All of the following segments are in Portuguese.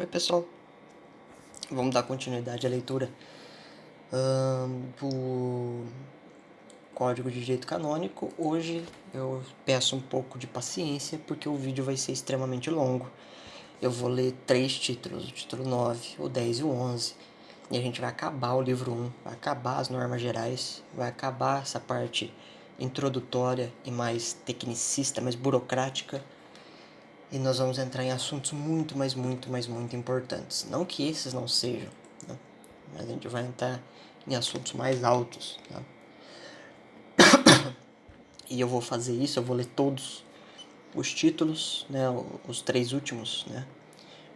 Oi pessoal, vamos dar continuidade à leitura do Código de Direito Canônico. Hoje eu peço um pouco de paciência porque o vídeo vai ser extremamente longo. Eu vou ler 3 títulos, o título 9, o 10 e o 11. E a gente vai acabar o livro 1, vai acabar as normas gerais, vai acabar essa parte introdutória e mais tecnicista, mais burocrática. E nós vamos entrar em assuntos muito importantes. Não que esses não sejam, né? Mas a gente vai entrar em assuntos mais altos, né? E eu vou fazer isso, eu vou ler todos os títulos, né? Os 3 últimos, né?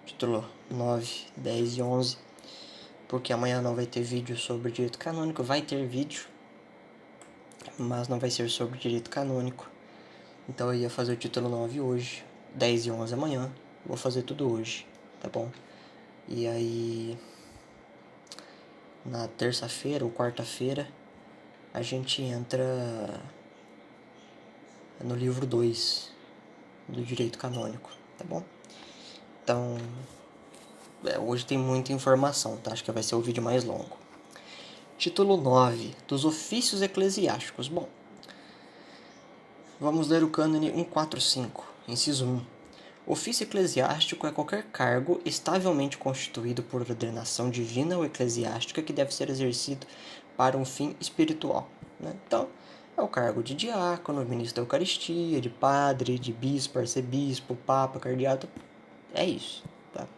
Título 9, 10 e 11. Porque amanhã não vai ter vídeo sobre direito canônico. Vai ter vídeo, mas não vai ser sobre direito canônico. Então eu ia fazer o título 9 hoje, 10 e 11 amanhã. Vou fazer tudo hoje, tá bom? E aí, na terça-feira ou quarta-feira, a gente entra no livro 2 do direito canônico, tá bom? Então, hoje tem muita informação, tá? Acho que vai ser o vídeo mais longo. Título 9, dos ofícios eclesiásticos. Bom, vamos ler o cânone 145, inciso 1. Ofício eclesiástico é qualquer cargo estavelmente constituído por ordenação divina ou eclesiástica que deve ser exercido para um fim espiritual, né? Então, é o cargo de diácono, ministro da Eucaristia, de padre, de bispo, arcebispo, papa, cardeal. É isso, tá?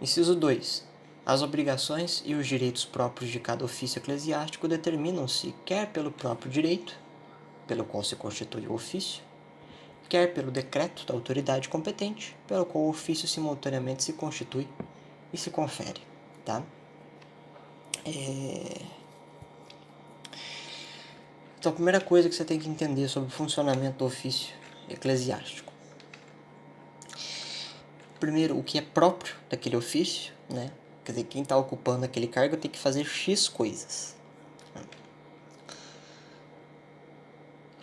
Inciso 2. As obrigações e os direitos próprios de cada ofício eclesiástico determinam-se quer pelo próprio direito, pelo qual se constitui o ofício, quer pelo decreto da autoridade competente, pelo qual o ofício simultaneamente se constitui e se confere, tá? Então, a primeira coisa que você tem que entender sobre o funcionamento do ofício eclesiástico. Primeiro, o que é próprio daquele ofício, né? Quer dizer, quem está ocupando aquele cargo tem que fazer X coisas.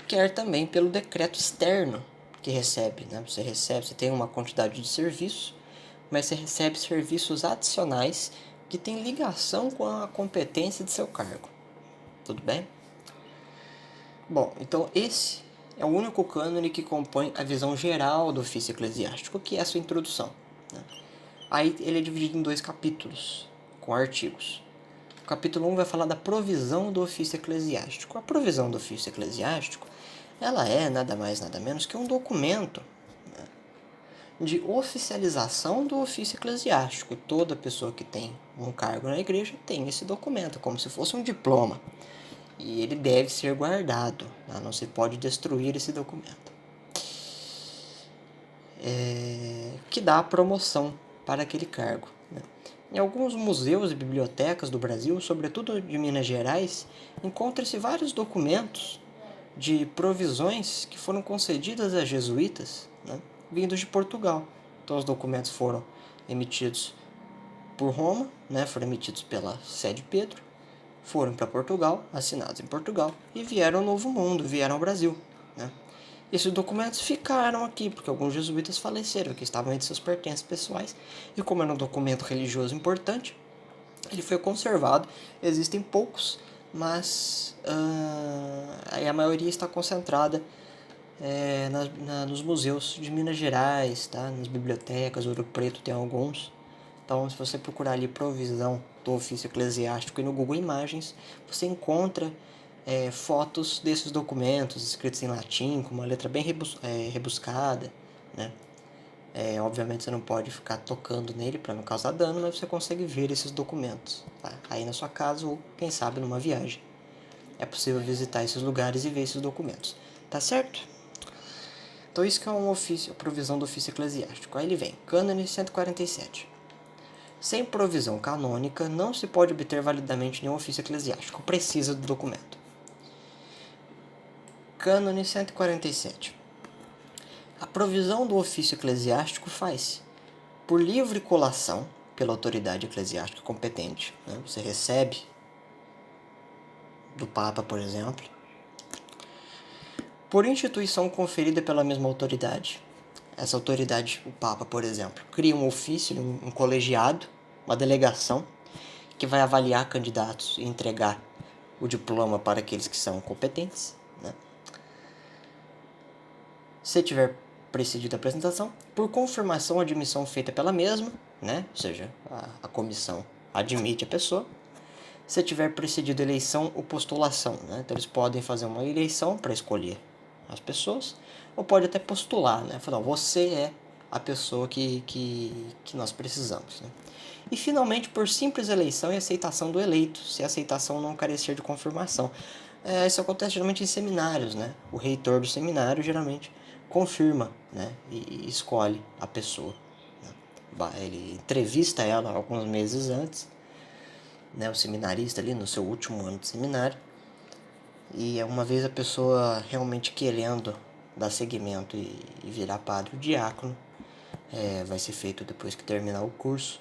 Quer também pelo decreto externo que recebe, né? Você tem uma quantidade de serviço, mas você recebe serviços adicionais que têm ligação com a competência de seu cargo. Tudo bem? Bom, então esse é o único cânone que compõe a visão geral do ofício eclesiástico, que é a sua introdução, né? Aí ele é dividido em 2 capítulos, com artigos. O capítulo 1 vai falar da provisão do ofício eclesiástico. A provisão do ofício eclesiástico, ela é nada mais, nada menos que um documento, né, de oficialização do ofício eclesiástico. Toda pessoa que tem um cargo na igreja tem esse documento, como se fosse um diploma. E ele deve ser guardado, né? Não se pode destruir esse documento. Que dá a promoção para aquele cargo, né? Em alguns museus e bibliotecas do Brasil, sobretudo de Minas Gerais, encontram-se vários documentos de provisões que foram concedidas a jesuítas, né, vindos de Portugal. Então, os documentos foram emitidos por Roma, né, foram emitidos pela Sé de Pedro, foram para Portugal, assinados em Portugal, e vieram ao Novo Mundo, vieram ao Brasil, né? Esses documentos ficaram aqui, porque alguns jesuítas faleceram, que estavam entre seus pertences pessoais, e como era um documento religioso importante, ele foi conservado. Existem poucos, mas a maioria está concentrada nos museus de Minas Gerais, tá? Nas bibliotecas, Ouro Preto tem alguns. Então, se você procurar ali provisão do ofício eclesiástico e no Google Imagens, você encontra fotos desses documentos escritos em latim, com uma letra bem rebuscada, né? Obviamente você não pode ficar tocando nele para não causar dano, mas você consegue ver esses documentos, tá? Aí na sua casa ou, quem sabe, numa viagem. É possível visitar esses lugares e ver esses documentos. Tá certo? Então isso que é um ofício, a provisão do ofício eclesiástico. Aí ele vem, cânone 147. Sem provisão canônica, não se pode obter validamente nenhum ofício eclesiástico. Precisa do documento. Cânone 147. A provisão do ofício eclesiástico faz-se por livre colação pela autoridade eclesiástica competente, né? Você recebe do Papa, por exemplo, por instituição conferida pela mesma autoridade, essa autoridade, o Papa, por exemplo, cria um ofício, um colegiado, uma delegação, que vai avaliar candidatos e entregar o diploma para aqueles que são competentes, né? Se tiver precedido a apresentação, por confirmação a admissão feita pela mesma, né? Ou seja, a comissão admite a pessoa. Se tiver precedido a eleição ou postulação, né? Então eles podem fazer uma eleição para escolher as pessoas, ou pode até postular, né? Falar, você é a pessoa que nós precisamos, né? E finalmente, por simples eleição e aceitação do eleito, se a aceitação não carecer de confirmação. Isso acontece geralmente em seminários, né? O reitor do seminário geralmente confirma, né? E escolhe a pessoa, né? Ele entrevista ela alguns meses antes, né? O seminarista ali no seu último ano de seminário. E uma vez a pessoa realmente querendo dar seguimento e virar padre ou diácono, vai ser feito depois que terminar o curso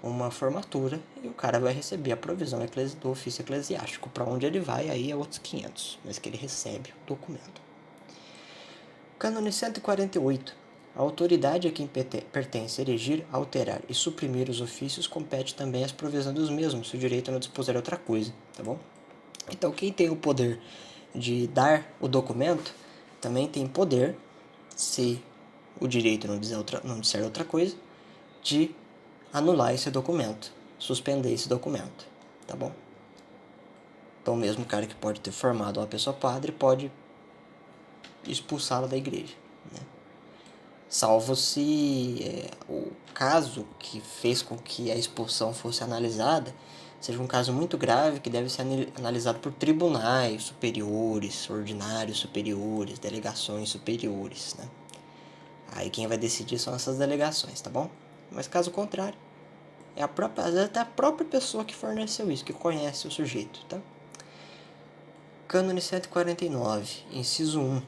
uma formatura e o cara vai receber a provisão do ofício eclesiástico. Para onde ele vai, aí é outros 500, mas que ele recebe o documento. Cânone 148. A autoridade a quem pertence erigir, alterar e suprimir os ofícios compete também às provisões dos mesmos, se o direito não dispuser outra coisa, tá bom? Então, quem tem o poder de dar o documento também tem poder, se o direito não disser outra coisa, de anular esse documento, suspender esse documento, tá bom? Então, mesmo o cara que pode ter formado uma pessoa padre pode expulsá-la da igreja, né? Salvo se o caso que fez com que a expulsão fosse analisada seja um caso muito grave que deve ser analisado por tribunais superiores, ordinários superiores, delegações superiores, né? Aí quem vai decidir são essas delegações, tá bom? Mas caso contrário, às vezes até a própria pessoa que forneceu isso, que conhece o sujeito, tá? Cânone 149, inciso 1.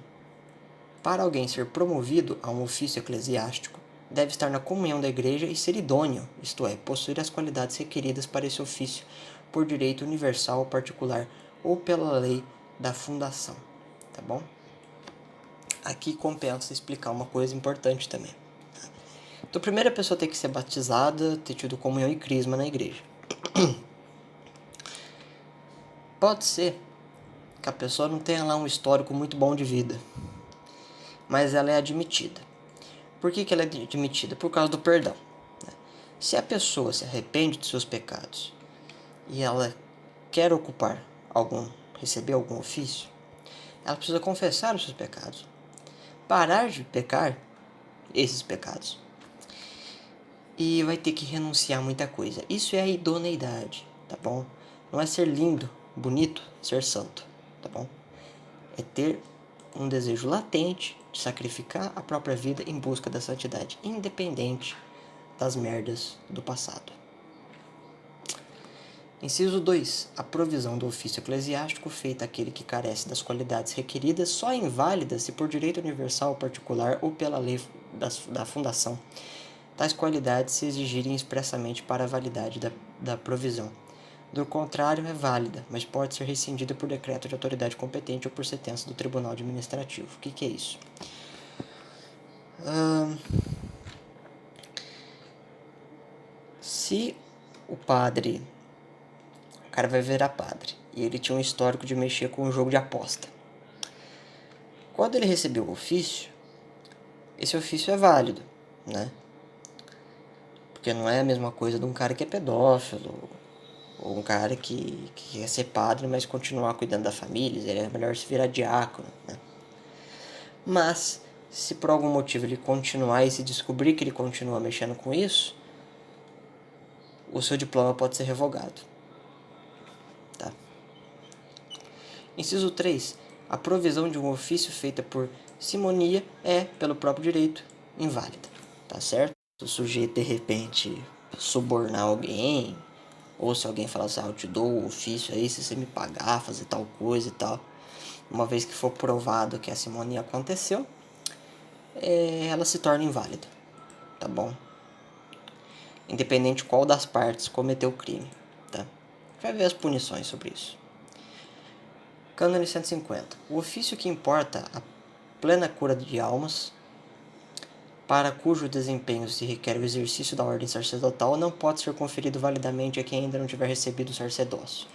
Para alguém ser promovido a um ofício eclesiástico, deve estar na comunhão da igreja e ser idôneo, isto é, possuir as qualidades requeridas para esse ofício por direito universal ou particular ou pela lei da fundação, tá bom? Aqui compensa explicar uma coisa importante também. Então, primeiro a pessoa tem que ser batizada, ter tido comunhão e crisma na igreja. Pode ser que a pessoa não tenha lá um histórico muito bom de vida, mas ela é admitida. Por que ela é admitida? Por causa do perdão. Se a pessoa se arrepende de seus pecados e ela quer receber algum ofício, ela precisa confessar os seus pecados, parar de pecar esses pecados, e vai ter que renunciar a muita coisa. Isso é a idoneidade, tá bom? Não é ser lindo, bonito, ser santo, tá bom? É ter um desejo latente de sacrificar a própria vida em busca da santidade, independente das merdas do passado. Inciso 2. A provisão do ofício eclesiástico feita àquele que carece das qualidades requeridas só é inválida se por direito universal particular ou pela lei da fundação tais qualidades se exigirem expressamente para a validade da provisão. Do contrário, é válida, mas pode ser rescindida por decreto de autoridade competente ou por sentença do Tribunal Administrativo. O que é isso? Se o cara vai virar padre, e ele tinha um histórico de mexer com um jogo de aposta. Quando ele recebeu o ofício, esse ofício é válido, né? Porque não é a mesma coisa de um cara que é pedófilo, ou um cara que quer ser padre, mas continuar cuidando da família, ele é melhor se virar diácono, né? Mas, se por algum motivo ele continuar e se descobrir que ele continua mexendo com isso, o seu diploma pode ser revogado. Tá? Inciso 3. A provisão de um ofício feita por simonia é, pelo próprio direito, inválida. Tá certo? Se o sujeito, de repente, subornar alguém, ou se alguém falar assim, eu te dou o ofício aí, se você me pagar, fazer tal coisa e tal, uma vez que for provado que a simonia aconteceu, ela se torna inválida, tá bom? Independente qual das partes cometeu o crime, tá? Vai ver as punições sobre isso. Cânone 150. O ofício que importa a plena cura de almas para cujo desempenho se requer o exercício da ordem sacerdotal, não pode ser conferido validamente a quem ainda não tiver recebido o sacerdócio.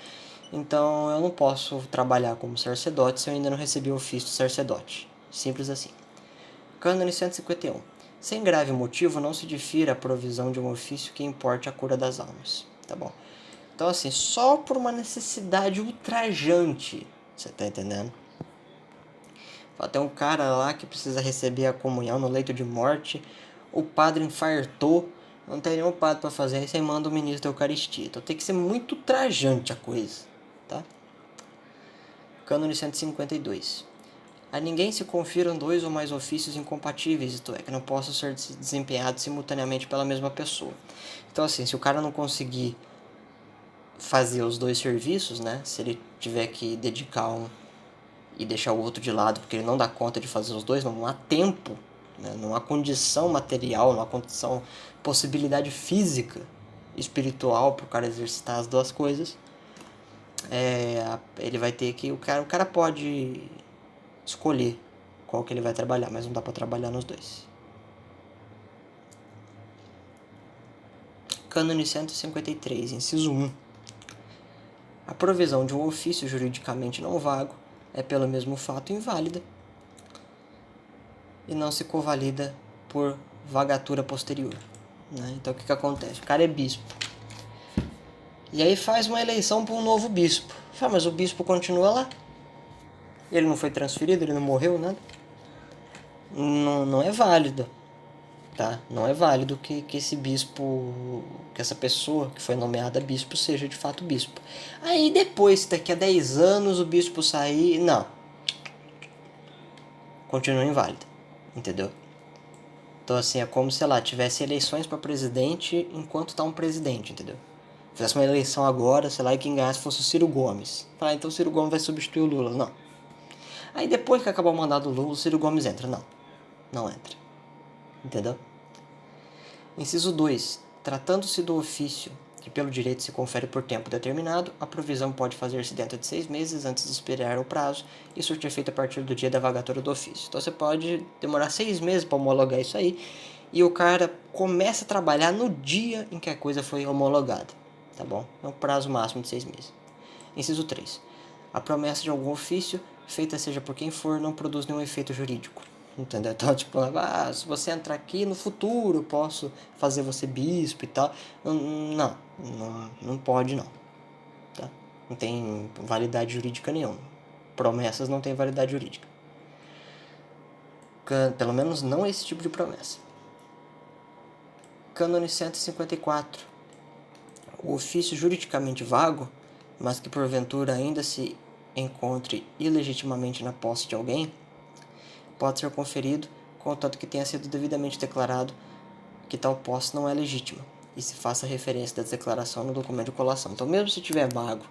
Então, eu não posso trabalhar como sacerdote se eu ainda não recebi o ofício de sacerdote. Simples assim. Cânone 151. Sem grave motivo, não se difira a provisão de um ofício que importe a cura das almas. Tá bom? Então, assim, só por uma necessidade ultrajante, você tá entendendo? Tem um cara lá que precisa receber a comunhão no leito de morte, o padre infartou, não tem nenhum padre para fazer, aí você manda o ministro da Eucaristia. Então tem que ser muito ultrajante a coisa, tá? Cânone 152. A ninguém se confiram dois ou mais ofícios incompatíveis, isto é, que não possam ser desempenhados simultaneamente pela mesma pessoa. Então, assim, se o cara não conseguir fazer os dois serviços, né? Se ele tiver que dedicar um e deixar o outro de lado, porque ele não dá conta de fazer os dois, não há tempo, né? Não há condição material, não há condição, possibilidade física, espiritual para o cara exercitar as duas coisas. Ele vai ter que... O cara pode escolher qual que ele vai trabalhar, mas não dá para trabalhar nos dois. Cânone 153, inciso 1. A provisão de um ofício juridicamente não vago é pelo mesmo fato inválida e não se convalida por vagatura posterior, né? Então o que acontece? O cara é bispo e aí faz uma eleição para um novo bispo. Mas o bispo continua lá, ele não foi transferido, ele não morreu, nada. Não é válido, tá? Não é válido que esse bispo, que essa pessoa que foi nomeada bispo seja de fato bispo. Aí depois, daqui a 10 anos, o bispo sair, não, continua inválido, entendeu? Então, assim, é como, sei lá, tivesse eleições para presidente enquanto tá um presidente, entendeu? Fizesse uma eleição agora, sei lá, e quem ganhasse fosse o Ciro Gomes. Então o Ciro Gomes vai substituir o Lula. Não. Aí depois que acabar o mandato do Lula, o Ciro Gomes entra. Não entra. Entendeu? Inciso 2. Tratando-se do ofício que pelo direito se confere por tempo determinado, a provisão pode fazer-se dentro de 6 meses antes de expirar o prazo e surtir efeito a partir do dia da vagatura do ofício. Então você pode demorar 6 meses para homologar isso aí e o cara começa a trabalhar no dia em que a coisa foi homologada, tá bom? É um prazo máximo de 6 meses. Inciso 3. A promessa de algum ofício, feita seja por quem for, não produz nenhum efeito jurídico. Entendeu? Então, tipo, se você entrar aqui no futuro, eu posso fazer você bispo e tal. Não pode não. Tá? Não tem validade jurídica nenhuma. Promessas não têm validade jurídica. Pelo menos não esse tipo de promessa. Cânone 154. O ofício juridicamente vago, mas que porventura ainda se encontre ilegitimamente na posse de alguém, pode ser conferido, contanto que tenha sido devidamente declarado que tal posse não é legítima, e se faça referência da declaração no documento de colação. Então, mesmo se tiver vago,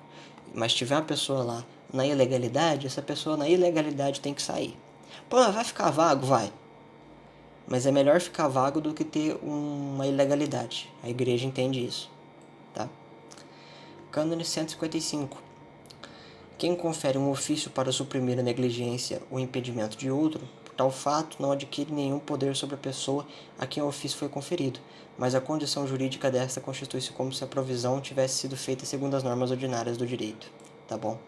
mas tiver uma pessoa lá na ilegalidade, essa pessoa na ilegalidade tem que sair. Pô, vai ficar vago? Vai. Mas é melhor ficar vago do que ter uma ilegalidade. A igreja entende isso. Tá? Cânone 155. Quem confere um ofício para suprimir a negligência ou impedimento de outro, por tal fato, não adquire nenhum poder sobre a pessoa a quem o ofício foi conferido, mas a condição jurídica desta constitui-se como se a provisão tivesse sido feita segundo as normas ordinárias do direito. Tá bom?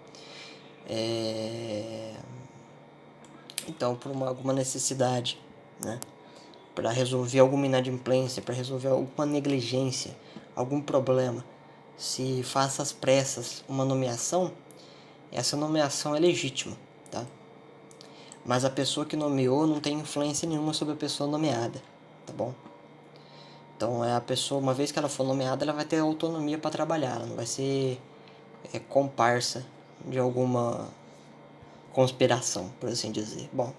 Então, por alguma necessidade, né? Para resolver alguma inadimplência, para resolver alguma negligência, algum problema, se faça às pressas uma nomeação, essa nomeação é legítima, tá? Mas a pessoa que nomeou não tem influência nenhuma sobre a pessoa nomeada, tá bom? Então, a pessoa, uma vez que ela for nomeada, ela vai ter autonomia para trabalhar, ela não vai ser comparsa de alguma conspiração, por assim dizer. Bom,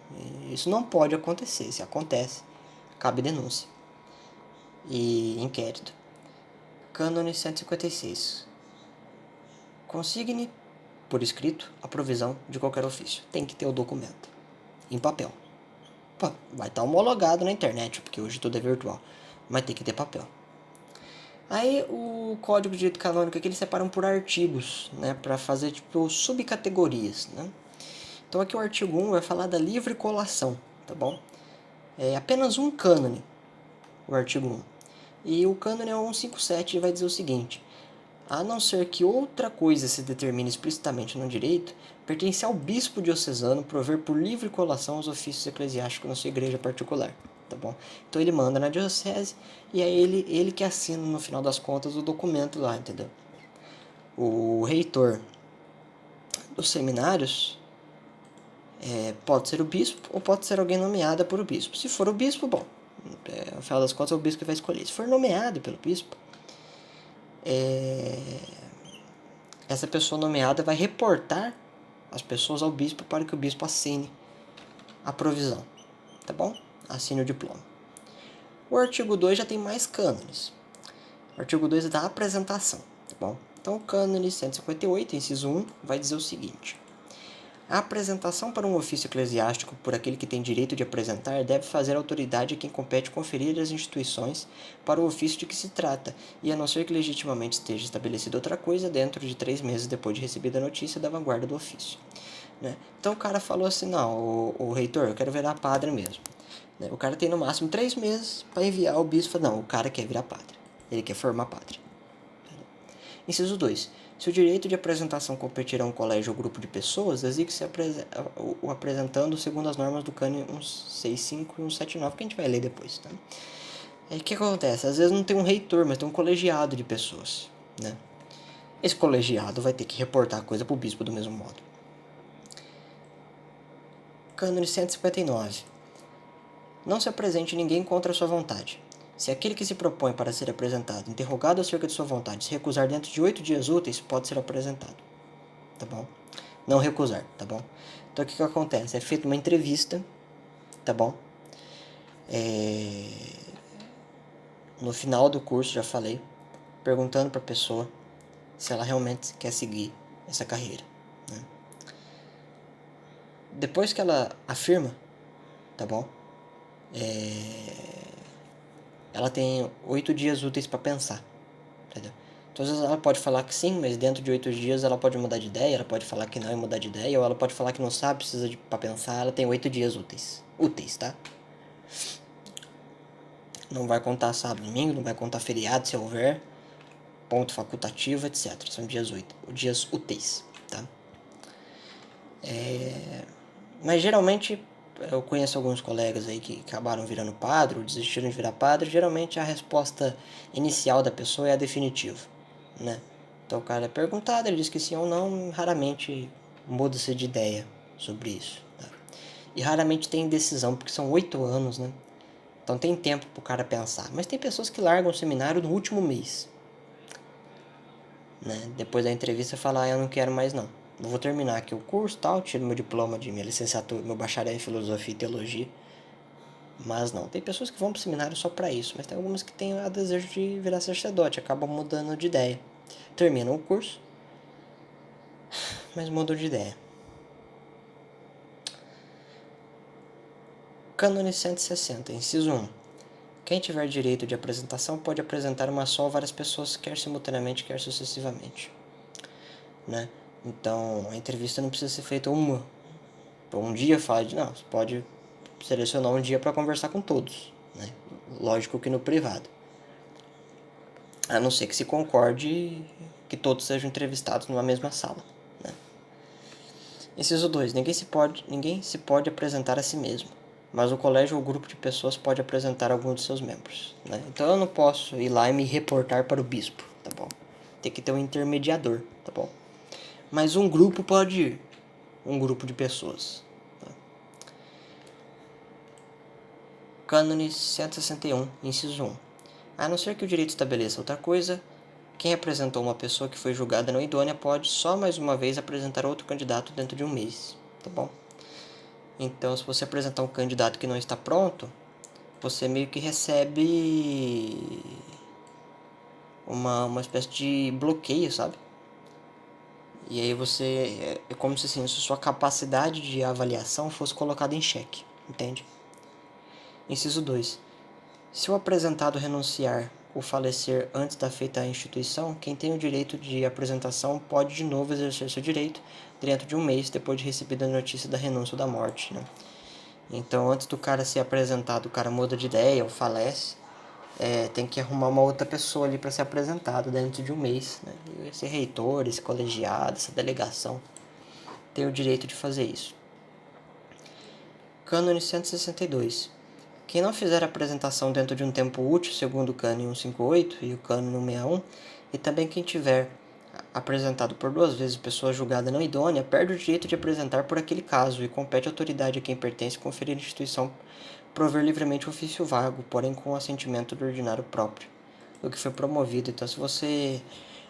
isso não pode acontecer. Se acontece, cabe denúncia e inquérito. Cânone 156. Consigne por escrito a provisão de qualquer ofício. Tem que ter o documento em papel. Pô, vai estar homologado na internet, porque hoje tudo é virtual, mas tem que ter papel. Aí o Código de Direito Canônico aqui eles separam por artigos, né, para fazer tipo subcategorias, né? Então aqui o artigo 1 vai falar da livre colação, tá bom? É apenas um cânone, o artigo 1. E o cânone é o 157 e vai dizer o seguinte: a não ser que outra coisa se determine explicitamente no direito, pertence ao bispo diocesano prover por livre colação os ofícios eclesiásticos na sua igreja particular. Tá bom? Então ele manda na diocese e é ele que assina no final das contas o documento lá, entendeu? O reitor dos seminários pode ser o bispo ou pode ser alguém nomeado por o bispo. Se for o bispo, bom, no final das contas é o bispo que vai escolher. Se for nomeado pelo bispo, essa pessoa nomeada vai reportar as pessoas ao bispo para que o bispo assine a provisão, tá bom? Assine o diploma. O artigo 2 já tem mais cânones. O artigo 2 é da apresentação, tá bom? Então, o cânone 158, inciso 1, vai dizer o seguinte: a apresentação para um ofício eclesiástico por aquele que tem direito de apresentar deve fazer autoridade a quem compete conferir às instituições para o ofício de que se trata, e a não ser que legitimamente esteja estabelecida outra coisa, dentro de 3 meses depois de recebida a notícia da vanguarda do ofício. Né? Então o cara falou assim: não, o reitor, eu quero virar padre mesmo. Né? O cara tem no máximo 3 meses para enviar o bispo. Não, o cara quer virar padre, ele quer formar padre. Inciso 2. Se o direito de apresentação competir a um colégio ou grupo de pessoas, designe-se o apresentando segundo as normas do cânone 165 e 179, que a gente vai ler depois. Tá? Aí o que acontece? Às vezes não tem um reitor, mas tem um colegiado de pessoas. Né? Esse colegiado vai ter que reportar a coisa para o bispo do mesmo modo. Cânone 159. Não se apresente ninguém contra a sua vontade. Se aquele que se propõe para ser apresentado, interrogado acerca de sua vontade, se recusar dentro de 8 dias úteis, pode ser apresentado. Tá bom? Não recusar, tá bom? Então o que acontece? É feita uma entrevista, tá bom? No final do curso, já falei, perguntando para a pessoa se ela realmente quer seguir essa carreira. Né? Depois que ela afirma, tá bom? Ela tem 8 dias úteis para pensar, entendeu? Então, às vezes ela pode falar que sim, mas dentro de 8 dias ela pode mudar de ideia, ela pode falar que não e mudar de ideia, ou ela pode falar que não sabe, precisa para pensar, ela tem 8 dias úteis. Úteis, tá? Não vai contar sábado, domingo, não vai contar feriado se houver, ponto facultativo, etc. São dias úteis, tá? Mas geralmente eu conheço alguns colegas aí que acabaram virando padre ou desistiram de virar padre. Geralmente a resposta inicial da pessoa é a definitiva, né? Então o cara é perguntado, ele diz que sim ou não, raramente muda-se de ideia sobre isso, tá? E raramente tem decisão, porque são 8 anos, né? Então tem tempo pro cara pensar. Mas tem pessoas que largam o seminário no último mês, né? Depois da entrevista falar, eu não quero mais não. Eu vou terminar aqui o curso, tal, tiro meu diploma de minha licenciatura, meu bacharel em filosofia e teologia. Mas não, tem pessoas que vão pro seminário só para isso, mas tem algumas que têm o desejo de virar sacerdote, acabam mudando de ideia. Terminam o curso, mas mudam de ideia. Cânone 160, inciso 1. Quem tiver direito de apresentação pode apresentar uma só ou várias pessoas, quer simultaneamente, quer sucessivamente. Né? Então, a entrevista não precisa ser feita uma. Um dia fala de não, você pode selecionar um dia para conversar com todos. Né? Lógico que no privado. A não ser que se concorde que todos sejam entrevistados numa mesma sala. Né? Inciso 2. Ninguém se pode apresentar a si mesmo, mas o colégio ou grupo de pessoas pode apresentar algum de seus membros. Né? Então eu não posso ir lá e me reportar para o bispo, tá bom? Tem que ter um intermediador, tá bom? Mas um grupo pode ir, um grupo de pessoas. Tá? Cânone 161, inciso 1. A não ser que o direito estabeleça outra coisa, quem apresentou uma pessoa que foi julgada não idônea pode só mais uma vez apresentar outro candidato dentro de um mês, tá bom? Então, se você apresentar um candidato que não está pronto, você meio que recebe uma espécie de bloqueio, sabe? E aí você... É como se assim, sua capacidade de avaliação fosse colocada em xeque, entende? Inciso 2. Se o apresentado renunciar ou falecer antes da feita a instituição, quem tem o direito de apresentação pode de novo exercer seu direito dentro de um mês depois de recebida a notícia da renúncia ou da morte. Né? Então, antes do cara ser apresentado, o cara muda de ideia ou falece, tem que arrumar uma outra pessoa ali para ser apresentado dentro de um mês, né? E esse reitor, esse colegiado, essa delegação tem o direito de fazer isso. Cânone 162. Quem não fizer a apresentação dentro de um tempo útil, segundo o Cânone 158 e o Cânone 161, e também quem tiver apresentado por 2 vezes pessoa julgada não idônea, perde o direito de apresentar por aquele caso e compete à autoridade a quem pertence conferir à instituição prover livremente o ofício vago, porém com o assentimento do ordinário próprio, do que foi promovido. Então, se você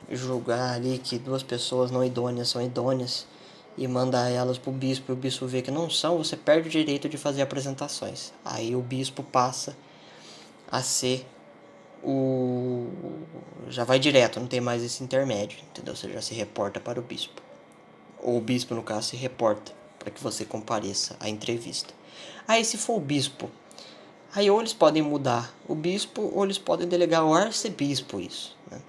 julgar ali que 2 pessoas não idôneas são idôneas e mandar elas para o bispo e o bispo vê que não são, você perde o direito de fazer apresentações. Aí o bispo passa a ser já vai direto, não tem mais esse intermédio, entendeu? Você já se reporta para o bispo. Ou o bispo, no caso, se reporta para que você compareça à entrevista. Aí, se for o bispo, aí ou eles podem mudar o bispo ou eles podem delegar ao arcebispo isso, né?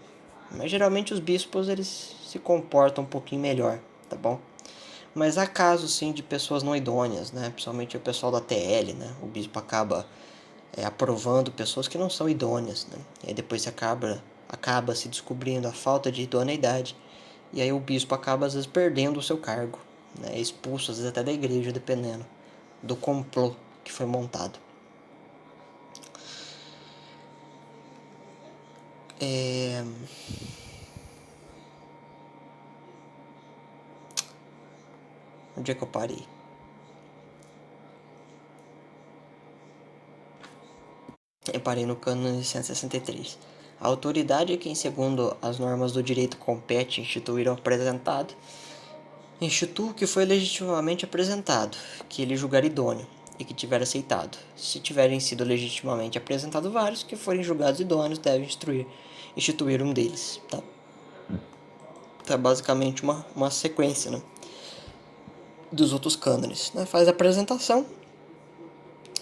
Mas geralmente os bispos eles se comportam um pouquinho melhor, tá bom? Mas há casos sim de pessoas não idôneas, né? Principalmente o pessoal da TL, né? O bispo acaba aprovando pessoas que não são idôneas, né? E aí depois acaba se descobrindo a falta de idoneidade. E aí o bispo acaba às vezes perdendo o seu cargo, né? Expulso às vezes até da igreja, dependendo do complô que foi montado. Onde é que eu parei? Eu parei no cânone 163. A autoridade é quem, segundo as normas do direito, compete instituir o apresentado. Institua o que foi legitimamente apresentado, que ele julgar idôneo e que tiver aceitado. Se tiverem sido legitimamente apresentados vários que forem julgados idôneos, devem instituir um deles. Tá? Então é basicamente uma sequência, né, dos outros cânones. Né? Faz a apresentação,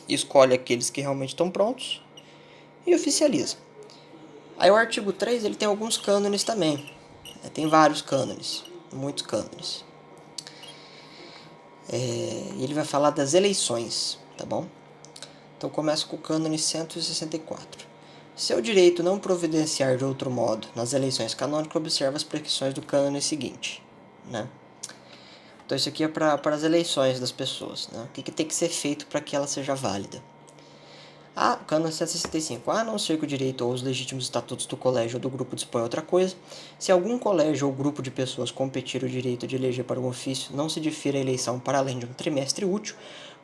escolhe aqueles que realmente estão prontos e oficializa. Aí o artigo 3 ele tem alguns cânones também. Tem vários cânones, muitos cânones. E ele vai falar das eleições, tá bom? Então começa com o cânone 164. Se o direito não providenciar de outro modo nas eleições canônicas, observa as prescrições do cânone seguinte, né? Então isso aqui é para as eleições das pessoas, né? O que tem que ser feito para que ela seja válida? Cânone 165. A não ser que o direito ou os legítimos estatutos do colégio ou do grupo dispõem outra coisa, se algum colégio ou grupo de pessoas competir o direito de eleger para um ofício, não se difira a eleição para além de um trimestre útil,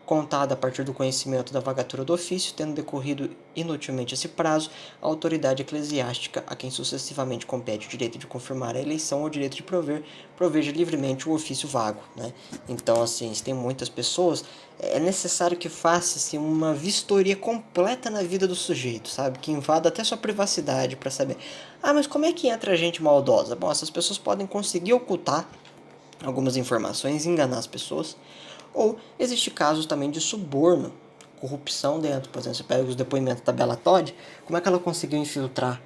contada a partir do conhecimento da vagatura do ofício, tendo decorrido inutilmente esse prazo, a autoridade eclesiástica, a quem sucessivamente compete o direito de confirmar a eleição ou o direito de proveja livremente o ofício vago, né? Então, assim, se tem muitas pessoas, é necessário que faça-se uma vistoria completa na vida do sujeito, sabe? Que invada até sua privacidade para saber, mas como é que entra gente maldosa? Bom, essas pessoas podem conseguir ocultar algumas informações, enganar as pessoas, ou existe casos também de suborno, corrupção dentro. Por exemplo, você pega os depoimentos da Bella Todd, como é que ela conseguiu infiltrar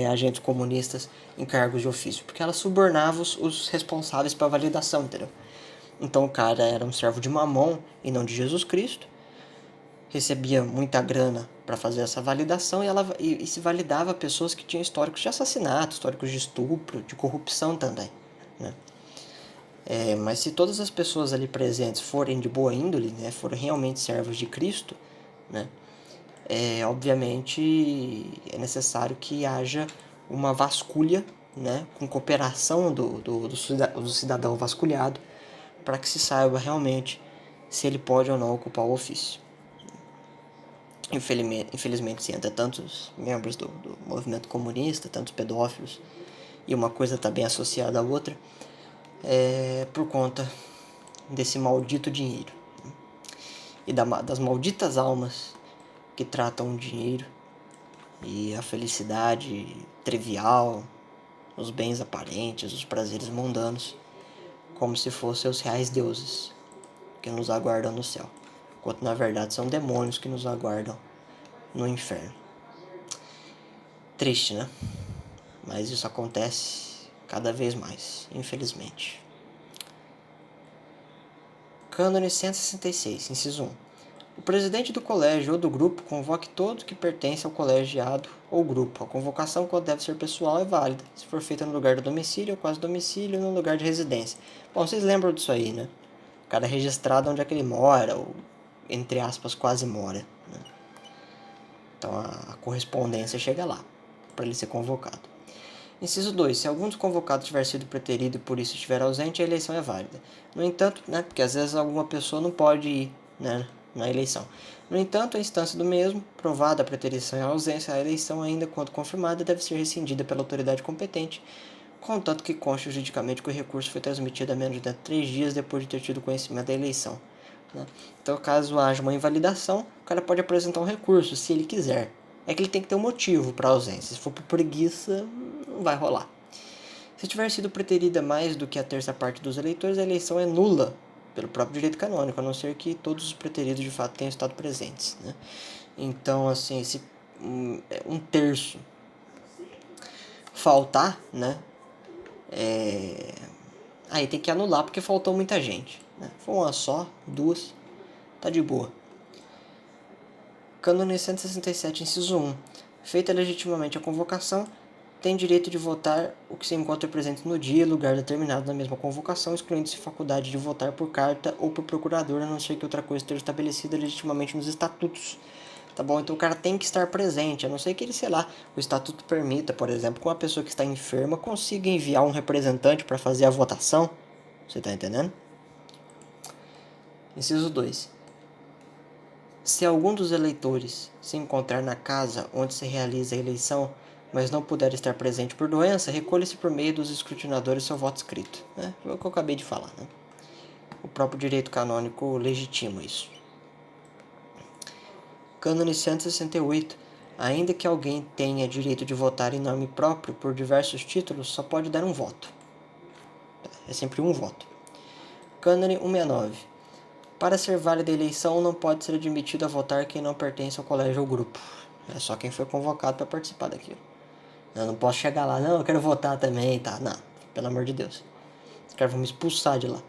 agentes comunistas em cargos de ofício? Porque ela subornava os responsáveis para validação, entendeu? Então o cara era um servo de Mamon e não de Jesus Cristo, recebia muita grana para fazer essa validação e se validava pessoas que tinham históricos de assassinato, históricos de estupro, de corrupção também, né? Mas se todas as pessoas ali presentes forem de boa índole, né, forem realmente servos de Cristo, né, obviamente é necessário que haja uma vasculha, né, com cooperação do cidadão vasculhado, para que se saiba realmente se ele pode ou não ocupar o ofício. Infelizmente sim, até tantos membros do movimento comunista, tantos pedófilos, e uma coisa está bem associada à outra, por conta desse maldito dinheiro e das malditas almas que tratam o dinheiro e a felicidade trivial, os bens aparentes, os prazeres mundanos, como se fossem os reais deuses que nos aguardam no céu, enquanto na verdade são demônios que nos aguardam no inferno. Triste, né? Mas isso acontece cada vez mais, infelizmente. Cânone 166, inciso 1. O presidente do colégio ou do grupo convoque todos que pertencem ao colegiado ou grupo. A convocação, quando deve ser pessoal, é válida, se for feita no lugar do domicílio ou quase domicílio, no lugar de residência. Bom, vocês lembram disso aí, né? O cara é registrado onde é que ele mora, ou, entre aspas, quase mora, né? Então a correspondência chega lá, para ele ser convocado. Inciso 2. Se algum dos convocados tiver sido preterido e por isso estiver ausente, a eleição é válida. No entanto, né, porque às vezes alguma pessoa não pode ir, né, na eleição. No entanto, a instância do mesmo, provada a preterição e a ausência, a eleição, ainda quando confirmada, deve ser rescindida pela autoridade competente, contanto que conste juridicamente que o recurso foi transmitido a menos de 3 dias depois de ter tido conhecimento da eleição. Né? Então, caso haja uma invalidação, o cara pode apresentar um recurso, se ele quiser. É que ele tem que ter um motivo para a ausência. Se for por preguiça, não vai rolar. Se tiver sido preterida mais do que a terça parte dos eleitores, a eleição é nula pelo próprio direito canônico, a não ser que todos os preteridos de fato tenham estado presentes. Né? Então, assim, se um terço faltar, né? Aí tem que anular porque faltou muita gente. Né? Foi uma só, duas, tá de boa. Cânone 167, inciso 1. Feita legitimamente a convocação, tem direito de votar o que se encontra presente no dia e lugar determinado na mesma convocação, excluindo-se faculdade de votar por carta ou por procurador, a não ser que outra coisa esteja estabelecida legitimamente nos estatutos. Tá bom? Então o cara tem que estar presente, a não ser que ele, sei lá, o estatuto permita, por exemplo, que uma pessoa que está enferma consiga enviar um representante para fazer a votação. Você tá entendendo? Inciso 2. Se algum dos eleitores se encontrar na casa onde se realiza a eleição, mas não puder estar presente por doença, recolhe-se por meio dos escrutinadores seu voto escrito. Né? É o que eu acabei de falar. Né? O próprio direito canônico legitima isso. Cânone 168. Ainda que alguém tenha direito de votar em nome próprio por diversos títulos, só pode dar um voto. É sempre um voto. Cânone 169. Para ser válida a eleição, não pode ser admitido a votar quem não pertence ao colégio ou grupo. É só quem foi convocado para participar daquilo. Eu não posso chegar lá, não, eu quero votar também, tá? Não, pelo amor de Deus. Os caras vão me expulsar de lá.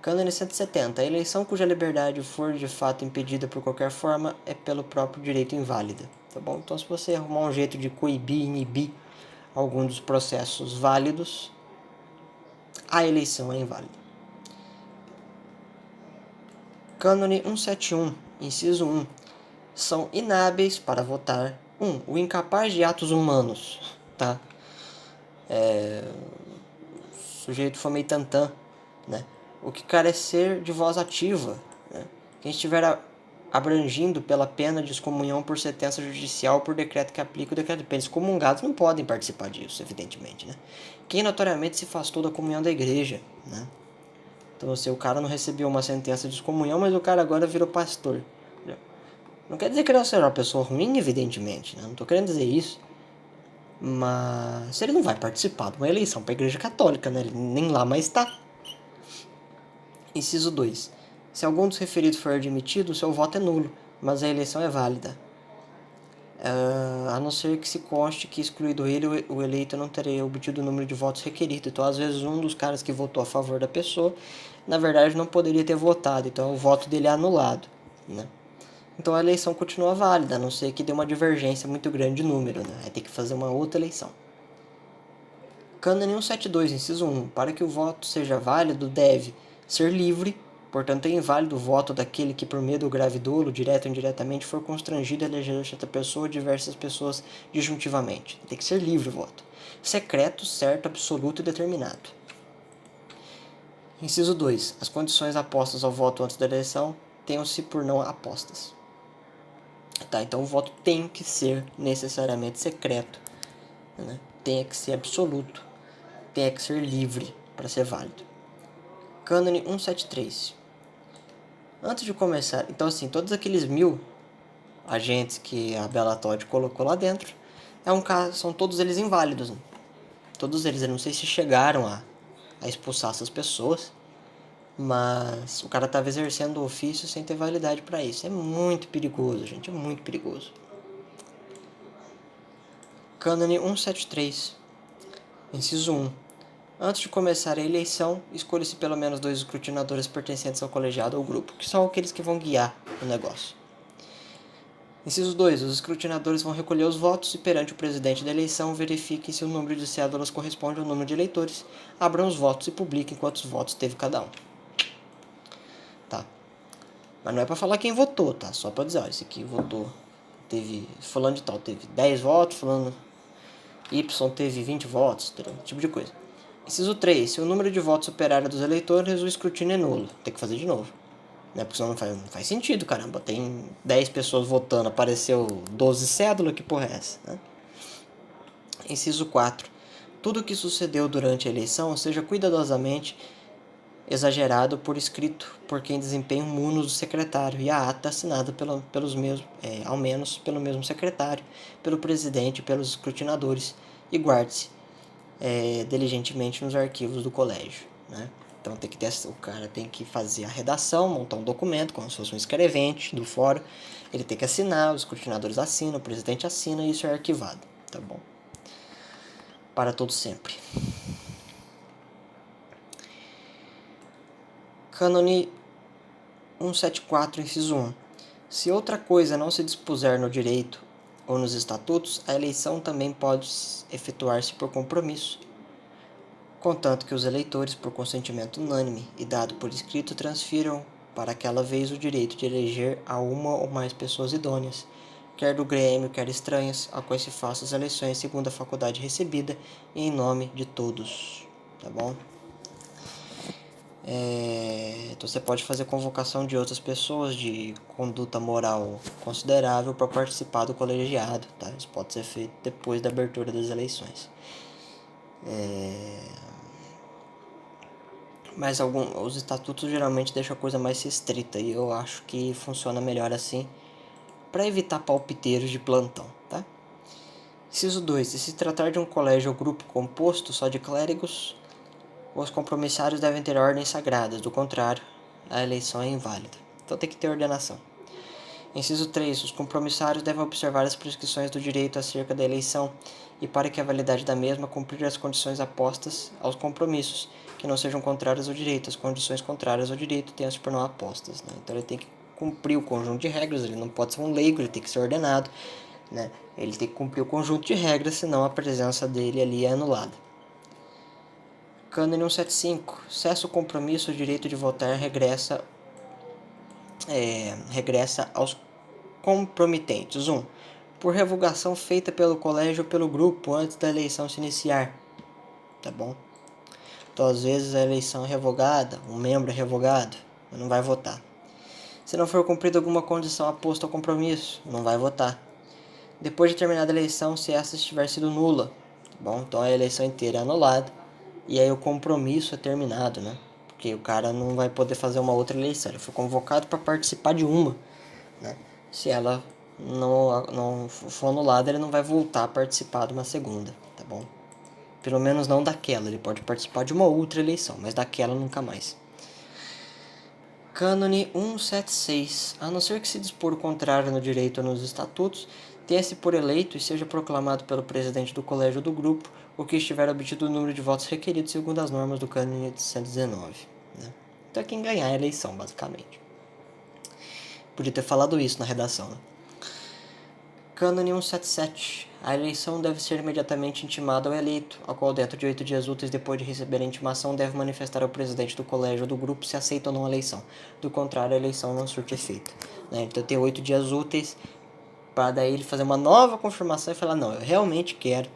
Cânone 170. A eleição cuja liberdade for de fato impedida por qualquer forma é pelo próprio direito inválida. Tá bom? Então, se você arrumar um jeito de coibir, inibir algum dos processos válidos, a eleição é inválida. Cânone 171, inciso 1. São inábeis para votar 1. O incapaz de atos humanos. Tá? O sujeito foi meio tantã, né? O que carecer de voz ativa. Né? Quem estiver abrangindo pela pena de excomunhão por sentença judicial por decreto que aplica o decreto de pena. Excomungados não podem participar disso, evidentemente. Né? Quem notoriamente se afastou da comunhão da igreja. Né? Então, assim, o cara não recebeu uma sentença de excomunhão, mas o cara agora virou pastor. Não quer dizer que ele seja uma pessoa ruim, evidentemente, né? Não estou querendo dizer isso. Mas ele não vai participar de uma eleição para a igreja católica, né? Ele nem lá mais está. Inciso 2. Se algum dos referidos for admitido, seu voto é nulo, mas a eleição é válida. A não ser que se conste que, excluído ele, o eleito não teria obtido o número de votos requerido. Então, às vezes, um dos caras que votou a favor da pessoa, na verdade, não poderia ter votado. Então, o voto dele é anulado. Né? Então, a eleição continua válida, a não ser que dê uma divergência muito grande de número. Né? Aí tem que fazer uma outra eleição. Cânone 172, inciso 1. Para que o voto seja válido, deve ser livre. Portanto, é inválido o voto daquele que, por medo ou grave dolo, direto ou indiretamente, for constrangido a eleger certa pessoa ou diversas pessoas disjuntivamente. Tem que ser livre o voto. Secreto, certo, absoluto e determinado. Inciso 2. As condições apostas ao voto antes da eleição tenham-se por não apostas. Tá, então o voto tem que ser necessariamente secreto. Né? Tem que ser absoluto. Tem que ser livre para ser válido. Cânone 173. Antes de começar, então assim, todos aqueles 1000 agentes que a Bela Todd colocou lá dentro, são todos eles inválidos. Né? Todos eles, eu não sei se chegaram a expulsar essas pessoas, mas o cara estava exercendo o ofício sem ter validade para isso. É muito perigoso, gente, é muito perigoso. Cânone 173, inciso 1. Antes de começar a eleição, escolha-se pelo menos 2 escrutinadores pertencentes ao colegiado ou grupo, que são aqueles que vão guiar o negócio. Inciso 2. Os escrutinadores vão recolher os votos e, perante o presidente da eleição, verifiquem se o número de cédulas corresponde ao número de eleitores, abram os votos e publiquem quantos votos teve cada um. Tá. Mas não é para falar quem votou, tá? Só para dizer, ó, esse aqui votou, teve, fulano de tal, teve 10 votos, fulano Y teve 20 votos, tipo de coisa. Inciso 3. Se o número de votos superar a dos eleitores, o escrutínio é nulo. Tem que fazer de novo. Né? Porque senão não faz sentido, caramba. Tem 10 pessoas votando, apareceu 12 cédulas, que porra é essa? Né? Inciso 4. Tudo o que sucedeu durante a eleição seja cuidadosamente exagerado por escrito por quem desempenha o muno do secretário e a ata assinada ao menos pelo mesmo secretário, pelo presidente e pelos escrutinadores, e guarde-se diligentemente nos arquivos do colégio. Né? Então o cara tem que fazer a redação, montar um documento, como se fosse um escrevente do fórum, ele tem que assinar, os escrutinadores assinam, o presidente assina e isso é arquivado. Tá bom? Para todo sempre. Cânone 174, inciso 1. Se outra coisa não se dispuser no direito ou nos estatutos, a eleição também pode efetuar-se por compromisso, contanto que os eleitores, por consentimento unânime e dado por escrito, transfiram para aquela vez o direito de eleger a uma ou mais pessoas idôneas, quer do grêmio, quer estranhas, a quais se façam as eleições segundo a faculdade recebida e em nome de todos. Tá bom? Então você pode fazer convocação de outras pessoas de conduta moral considerável para participar do colegiado, tá? Isso pode ser feito depois da abertura das eleições. Mas os estatutos geralmente deixam a coisa mais restrita e eu acho que funciona melhor assim para evitar palpiteiros de plantão, tá? Inciso 2. Se tratar de um colégio ou grupo composto só de clérigos, os compromissários devem ter ordens sagradas, do contrário, a eleição é inválida. Então tem que ter ordenação. Inciso 3. Os compromissários devem observar as prescrições do direito acerca da eleição e, para que a validade da mesma, cumprir as condições apostas aos compromissos, que não sejam contrárias ao direito. As condições contrárias ao direito tenham-se por não apostas. Né? Então ele tem que cumprir o conjunto de regras, ele não pode ser um leigo, ele tem que ser ordenado. Né? Ele tem que cumprir o conjunto de regras, senão a presença dele ali é anulada. Cânone 175. Cessa o compromisso, o direito de votar regressa aos compromitentes. 1. Por revogação feita pelo colégio ou pelo grupo antes da eleição se iniciar. Tá bom? Então, às vezes, a eleição é revogada, um membro é revogado, mas não vai votar. Se não for cumprida alguma condição aposta ao compromisso, não vai votar. Depois de terminada a eleição, se essa tiver sido nula, tá bom? Então a eleição inteira é anulada e aí o compromisso é terminado, né? Porque o cara não vai poder fazer uma outra eleição. Ele foi convocado para participar de uma, né? Se ela não for anulada, ele não vai voltar a participar de uma segunda, tá bom? Pelo menos não daquela. Ele pode participar de uma outra eleição, mas daquela nunca mais. Cânone 176. A não ser que se dispor o contrário no direito ou nos estatutos, tenha-se por eleito e seja proclamado pelo presidente do colégio ou do grupo o que estiver obtido o número de votos requeridos segundo as normas do cânone de 119. Né? Então é quem ganhar a eleição, basicamente. Podia ter falado isso na redação. Né? Cânone 177. A eleição deve ser imediatamente intimada ao eleito, ao qual dentro de 8 dias úteis depois de receber a intimação deve manifestar ao presidente do colégio ou do grupo se aceita ou não a eleição. Do contrário, a eleição não surte efeito. Né? Então tem 8 dias úteis para daí ele fazer uma nova confirmação e falar, não, eu realmente quero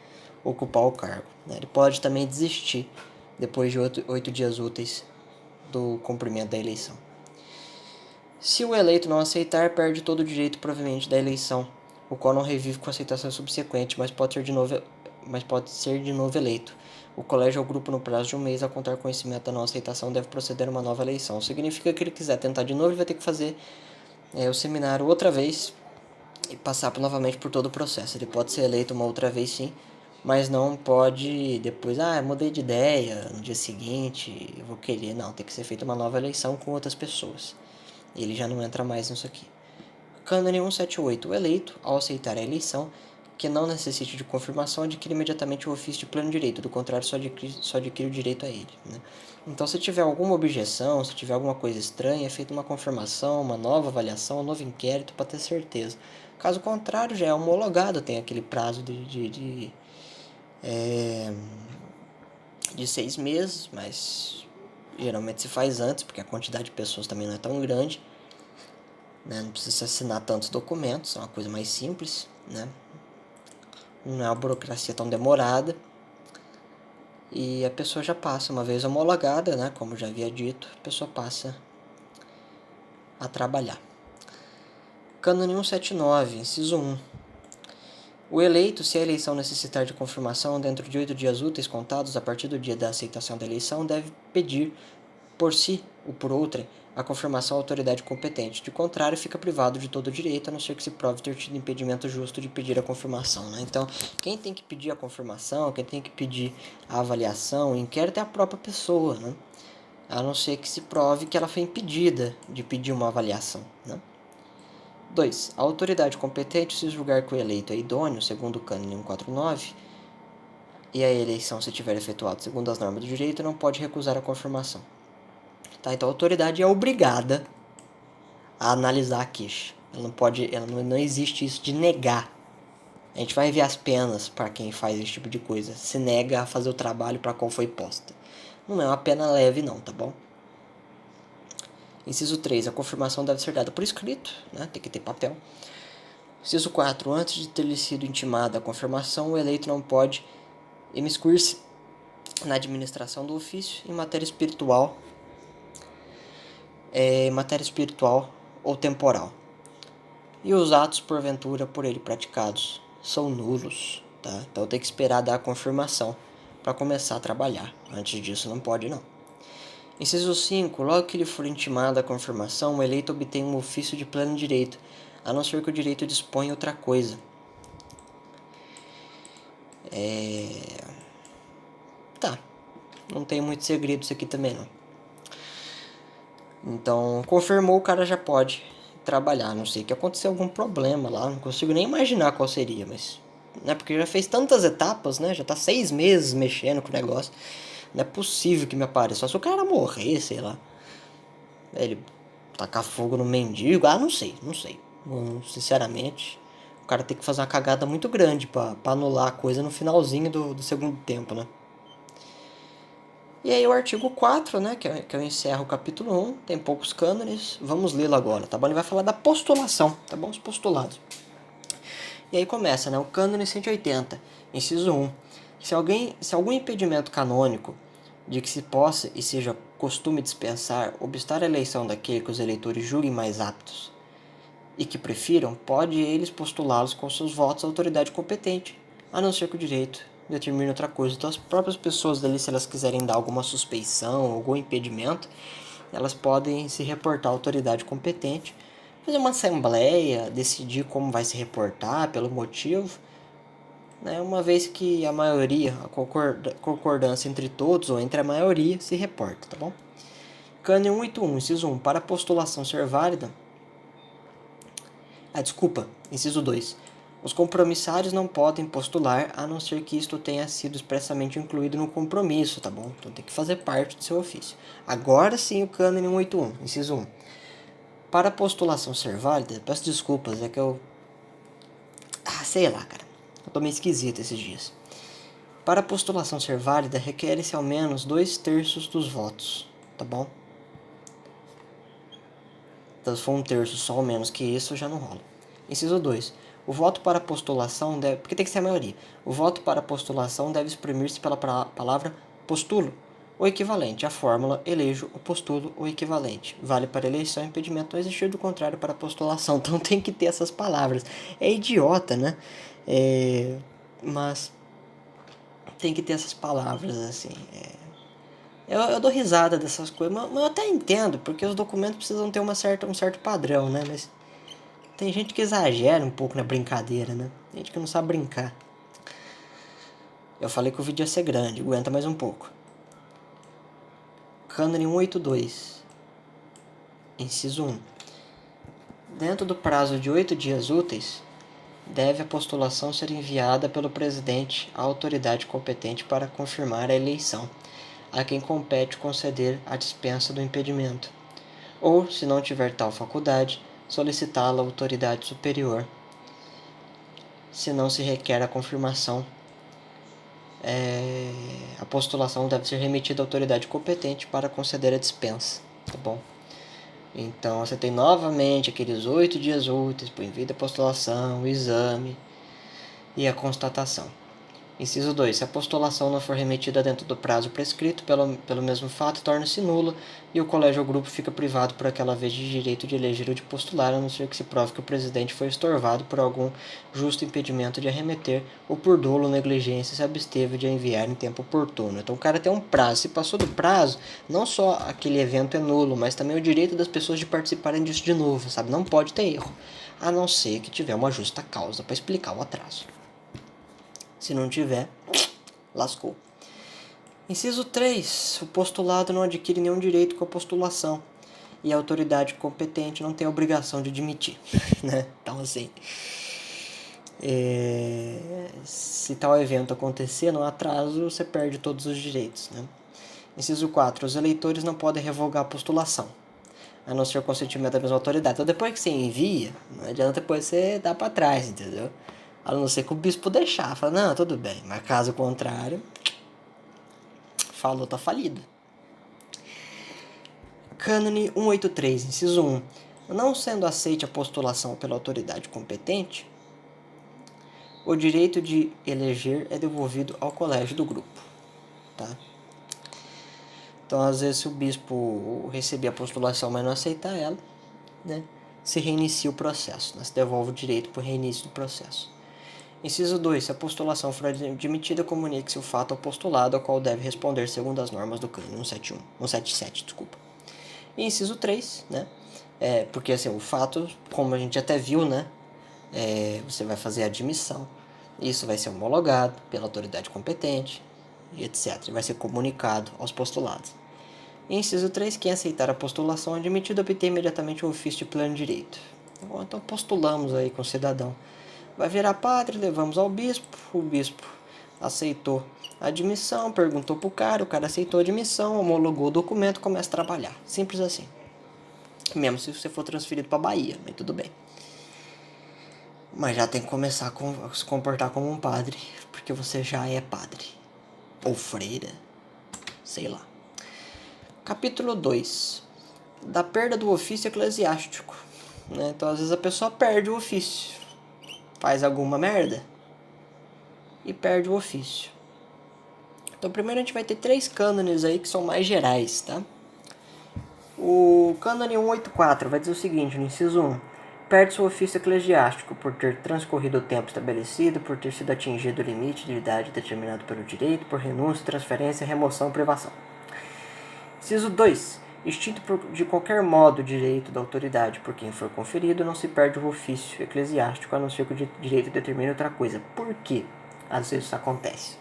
ocupar o cargo. Né? Ele pode também desistir depois de 8 dias úteis do cumprimento da eleição. Se o eleito não aceitar, perde todo o direito proveniente da eleição, o qual não revive com aceitação subsequente, mas pode ser de novo eleito. O colégio ou grupo, no prazo de um mês, a contar conhecimento da não aceitação, deve proceder a uma nova eleição. Significa que ele quiser tentar de novo, ele vai ter que fazer o seminário outra vez e passar novamente por todo o processo. Ele pode ser eleito uma outra vez, sim, mas não pode depois, mudei de ideia, no dia seguinte, eu vou querer. Não, tem que ser feita uma nova eleição com outras pessoas. Ele já não entra mais nisso aqui. Cânone 178. O eleito, ao aceitar a eleição, que não necessite de confirmação, adquire imediatamente o ofício de pleno direito. Do contrário, só adquire o direito a ele. Né? Então, se tiver alguma objeção, se tiver alguma coisa estranha, é feita uma confirmação, uma nova avaliação, um novo inquérito para ter certeza. Caso contrário, já é homologado, tem aquele prazo de 6 meses, mas geralmente se faz antes, porque a quantidade de pessoas também não é tão grande, né? Não precisa assinar tantos documentos, é uma coisa mais simples, né? Não é uma burocracia tão demorada. E a pessoa já passa, uma vez homologada, né? Como já havia dito, a pessoa passa a trabalhar. Cânone 179, inciso 1. O eleito, se a eleição necessitar de confirmação dentro de 8 dias úteis contados a partir do dia da aceitação da eleição, deve pedir, por si ou por outrem, a confirmação à autoridade competente. De contrário, fica privado de todo o direito, a não ser que se prove ter tido impedimento justo de pedir a confirmação, né? Então, quem tem que pedir a confirmação, quem tem que pedir a avaliação, o inquérito é a própria pessoa, né? A não ser que se prove que ela foi impedida de pedir uma avaliação, né? 2. A autoridade competente, se julgar que o eleito é idôneo, segundo o cânone 149, e a eleição se tiver efetuado segundo as normas do direito, não pode recusar a confirmação. Tá? Então a autoridade é obrigada a analisar a queixa. Não existe isso de negar. A gente vai ver as penas para quem faz esse tipo de coisa. Se nega a fazer o trabalho para qual foi posta. Não é uma pena leve não, tá bom? Inciso 3. A confirmação deve ser dada por escrito, né? Tem que ter papel. Inciso 4. Antes de ter sido intimada a confirmação, o eleito não pode imiscuir-se na administração do ofício em matéria espiritual ou temporal. E os atos, porventura, por ele praticados, são nulos, tá? Então tem que esperar dar a confirmação para começar a trabalhar. Antes disso não pode não. Inciso 5. Logo que lhe for intimada a confirmação, o eleito obtém um ofício de pleno direito, a não ser que o direito disponha outra coisa. Tá. Não tem muito segredo isso aqui também não. Então, confirmou, o cara já pode trabalhar. A não sei que aconteceu algum problema lá, não consigo nem imaginar qual seria, mas... né, porque já fez tantas etapas, né? Já tá 6 meses mexendo com o negócio. Não é possível que me apareça. Só se o cara morrer, sei lá. Ele tacar fogo no mendigo. Ah, não sei. Sinceramente, o cara tem que fazer uma cagada muito grande pra anular a coisa no finalzinho do segundo tempo, né? E aí o artigo 4, né, que eu encerro o capítulo 1, tem poucos cânones, vamos lê-lo agora, tá bom? Ele vai falar da postulação, tá bom? Os postulados. E aí começa, né, o cânone 180, inciso 1. Se algum impedimento canônico de que se possa e seja costume dispensar obstar a eleição daquele que os eleitores julguem mais aptos e que prefiram, pode eles postulá-los com seus votos à autoridade competente, a não ser que o direito determine outra coisa. Então as próprias pessoas dali, se elas quiserem dar alguma suspeição, algum impedimento, elas podem se reportar à autoridade competente, fazer uma assembleia, decidir como vai se reportar, pelo motivo, né? Uma vez que a maioria, a concordância entre todos ou entre a maioria se reporta, tá bom? Cânone 181, inciso 1. Para a postulação ser válida... inciso 2. Os compromissários não podem postular a não ser que isto tenha sido expressamente incluído no compromisso, tá bom? Então tem que fazer parte do seu ofício. Agora sim o cânone 181, inciso 1. Para a postulação ser válida, peço desculpas, é que eu... sei lá, cara. Eu tô meio esquisito esses dias. Para a postulação ser válida, requerem-se ao menos 2/3 dos votos, tá bom? Então se for 1/3 só ou menos que isso, já não rola. Inciso 2. O voto para postulação deve... porque tem que ser a maioria. O voto para postulação deve exprimir-se pela palavra postulo, ou equivalente. A fórmula elejo o postulo ou equivalente. Vale para eleição, impedimento não existir, do contrário para postulação. Então tem que ter essas palavras. É idiota, né? Mas tem que ter essas palavras, assim. Eu dou risada dessas coisas, mas eu até entendo, porque os documentos precisam ter um certo padrão, né? Mas tem gente que exagera um pouco na brincadeira, né? Tem gente que não sabe brincar. Eu falei que o vídeo ia ser grande, aguenta mais um pouco. Cânone 182, inciso 1. Dentro do prazo de 8 dias úteis, deve a postulação ser enviada pelo presidente à autoridade competente para confirmar a eleição, a quem compete conceder a dispensa do impedimento, ou, se não tiver tal faculdade, solicitá-la à autoridade superior se não se requer a confirmação. A postulação deve ser remetida à autoridade competente para conceder a dispensa, tá bom? Então, você tem novamente aqueles 8 dias úteis para o envio da postulação, o exame e a constatação. Inciso 2. Se a postulação não for remetida dentro do prazo prescrito pelo mesmo fato, torna-se nula e o colégio ou grupo fica privado por aquela vez de direito de eleger ou de postular, a não ser que se prove que o presidente foi estorvado por algum justo impedimento de arremeter ou por dolo ou negligência se absteve de enviar em tempo oportuno. Então o cara tem um prazo. Se passou do prazo, não só aquele evento é nulo, mas também o direito das pessoas de participarem disso de novo, sabe? Não pode ter erro, a não ser que tiver uma justa causa para explicar o atraso. Se não tiver, lascou. Inciso 3. O postulado não adquire nenhum direito com a postulação e a autoridade competente não tem a obrigação de admitir. Né? Então, assim, se tal evento acontecer no atraso, você perde todos os direitos. Né? Inciso 4. Os eleitores não podem revogar a postulação, a não ser o consentimento da mesma autoridade. Então, depois que você envia, não adianta depois você dar para trás, entendeu? A não ser que o bispo deixar. Fala, não, tudo bem. Mas caso contrário, falou, tá falido. Cânone 183, inciso 1. Não sendo aceite a postulação pela autoridade competente, o direito de eleger é devolvido ao colégio do grupo. Tá? Então, às vezes, se o bispo receber a postulação, mas não aceitar ela, né, se reinicia o processo. Né? Se devolve o direito para o reinício do processo. Inciso 2. Se a postulação for admitida, comunique-se o fato ao postulado, ao qual deve responder segundo as normas do cânone 177. E inciso 3, né? Porque assim, o fato, como a gente até viu, né? Você vai fazer a admissão. Isso vai ser homologado pela autoridade competente, e etc. Vai ser comunicado aos postulados. E inciso 3. Quem aceitar a postulação admitida obter imediatamente o ofício de pleno direito. Então postulamos aí com o cidadão. Vai virar padre, levamos ao bispo, o bispo aceitou a admissão, perguntou pro cara, o cara aceitou a admissão, homologou o documento, começa a trabalhar. Simples assim. Mesmo se você for transferido para Bahia, mas tudo bem. Mas já tem que começar a se comportar como um padre, porque você já é padre. Ou freira, sei lá. Capítulo 2. Da perda do ofício eclesiástico. Né? Então, às vezes a pessoa perde o ofício. Faz alguma merda e perde o ofício. Então, primeiro a gente vai ter 3 cânones aí que são mais gerais, tá? O cânone 184 vai dizer o seguinte, no inciso 1. Perde-se o ofício eclesiástico por ter transcorrido o tempo estabelecido, por ter sido atingido o limite de idade determinado pelo direito, por renúncia, transferência, remoção ou privação. Inciso 2. Extinto de qualquer modo o direito da autoridade por quem for conferido, não se perde o ofício eclesiástico, a não ser que o direito determine outra coisa. Por quê? Às vezes isso acontece.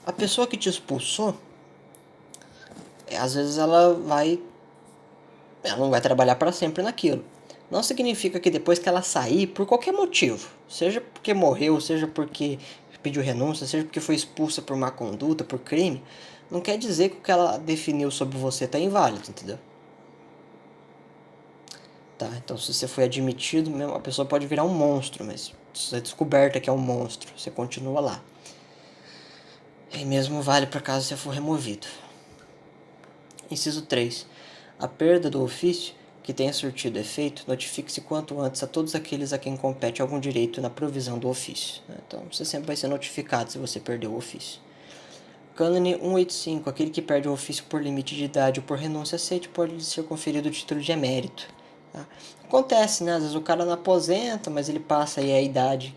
A pessoa que te expulsou, às vezes ela não vai trabalhar para sempre naquilo. Não significa que depois que ela sair, por qualquer motivo, seja porque morreu, seja porque pediu renúncia, seja porque foi expulsa por má conduta, por crime, não quer dizer que o que ela definiu sobre você está inválido, entendeu? Tá, então se você foi admitido, a pessoa pode virar um monstro, mas se você descoberta que é um monstro, você continua lá. E mesmo vale para caso você for removido. Inciso 3. A perda do ofício que tenha surtido efeito, notifique-se quanto antes a todos aqueles a quem compete algum direito na provisão do ofício. Então, você sempre vai ser notificado se você perdeu o ofício. Cânone 185. Aquele que perde o ofício por limite de idade ou por renúncia aceite pode ser conferido o título de emérito. Tá? Acontece, né? Às vezes o cara não aposenta, mas ele passa aí a idade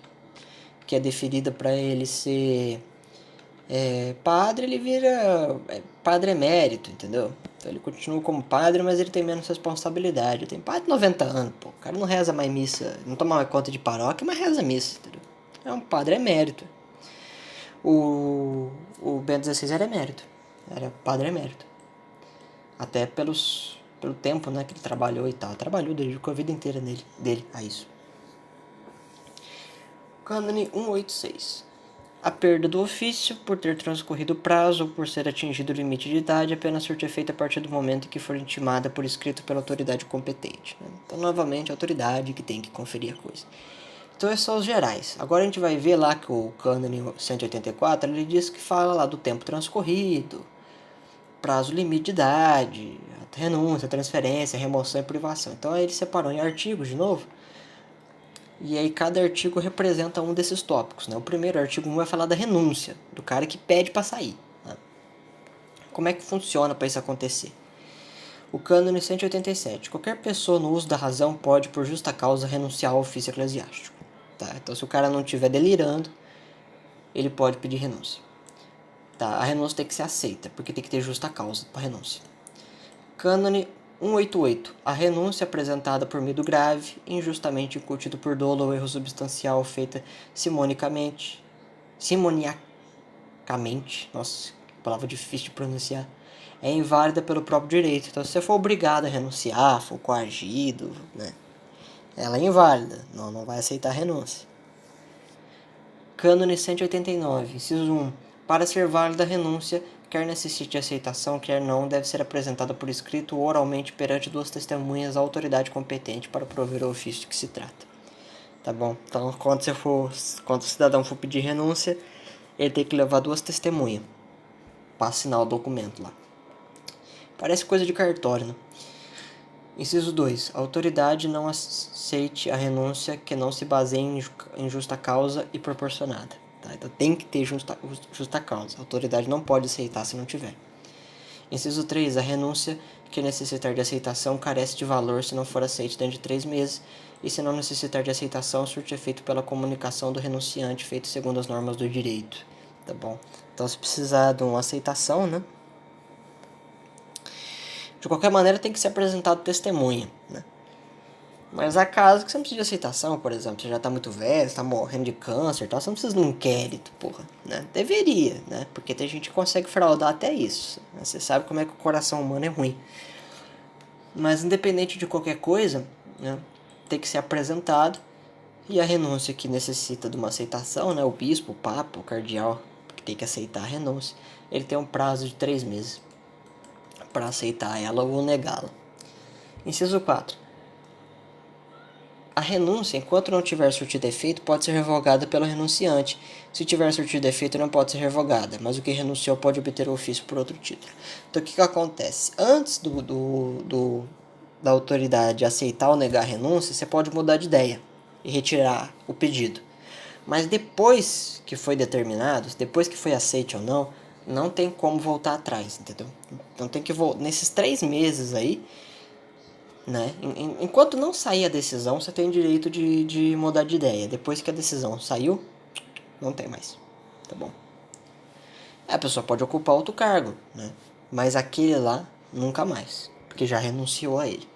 que é deferida para ele ser padre, ele vira padre emérito, entendeu? Então ele continua como padre, mas ele tem menos responsabilidade. Tem padre de 90 anos, pô. O cara não reza mais missa, não toma mais conta de paróquia, mas reza missa, entendeu? É um padre emérito. O Bento XVI era emérito. Era padre emérito. Até pelo tempo, né, que ele trabalhou e tal. Trabalhou, dedicou a vida inteira dele a isso. Cânone 186. A perda do ofício, por ter transcorrido o prazo ou por ser atingido o limite de idade, apenas surte efeito a partir do momento em que for intimada por escrito pela autoridade competente. Então, novamente, a autoridade que tem que conferir a coisa. Então, esses são os gerais. Agora a gente vai ver lá que o Cânone 184, ele diz que fala lá do tempo transcorrido, prazo limite de idade, renúncia, transferência, remoção e privação. Então, aí ele separou em artigos de novo. E aí cada artigo representa um desses tópicos, né? O primeiro, artigo 1, vai falar da renúncia, do cara que pede para sair. Né? Como é que funciona para isso acontecer? O cânone 187. Qualquer pessoa no uso da razão pode, por justa causa, renunciar ao ofício eclesiástico. Tá? Então, se o cara não estiver delirando, ele pode pedir renúncia. Tá? A renúncia tem que ser aceita, porque tem que ter justa causa para renúncia. Cânone 188. A renúncia apresentada por medo grave, injustamente incutido por dolo ou erro substancial, feita simoniacamente, nossa, palavra difícil de pronunciar, é inválida pelo próprio direito. Então, se você for obrigado a renunciar, for coagido, né, ela é inválida, não vai aceitar a renúncia. Cânone 189, inciso 1. Para ser válida a renúncia, quer necessite aceitação, quer não, deve ser apresentada por escrito ou oralmente perante duas testemunhas à autoridade competente para prover o ofício de que se trata. Tá bom? Então, quando o cidadão for pedir renúncia, ele tem que levar duas testemunhas para assinar o documento lá. Parece coisa de cartório, né? Inciso 2. A autoridade não aceite a renúncia que não se baseie em justa causa e proporcionada. Tá? Então tem que ter justa causa. A autoridade não pode aceitar se não tiver. Inciso 3. A renúncia que necessitar de aceitação carece de valor se não for aceita dentro de 3 meses e se não necessitar de aceitação surte efeito pela comunicação do renunciante feito segundo as normas do direito. Tá bom? Então se precisar de uma aceitação, né? De qualquer maneira, tem que ser apresentado testemunha, né? Mas há casos que você não precisa de aceitação, por exemplo. Você já tá muito velho, você tá morrendo de câncer e tal. Você não precisa de um inquérito, porra, né? Deveria, né? Porque tem gente que consegue fraudar até isso. Né? Você sabe como é que o coração humano é ruim. Mas independente de qualquer coisa, né? Tem que ser apresentado. E a renúncia que necessita de uma aceitação, né? O bispo, o papa, o cardeal, que tem que aceitar a renúncia, ele tem um prazo de 3 meses para aceitar ela ou negá-la. Inciso 4. A renúncia, enquanto não tiver surtido efeito, pode ser revogada pelo renunciante. Se tiver surtido efeito, não pode ser revogada, mas o que renunciou pode obter o ofício por outro título. Então, o que acontece? Antes da autoridade aceitar ou negar a renúncia, você pode mudar de ideia e retirar o pedido. Mas depois que foi determinado, depois que foi aceito ou não tem como voltar atrás, entendeu? Então tem que voltar. Nesses 3 meses aí, né? Enquanto não sair a decisão, você tem o direito de mudar de ideia. Depois que a decisão saiu, não tem mais. Tá bom? A pessoa pode ocupar outro cargo, né? Mas aquele lá, nunca mais. Porque já renunciou a ele.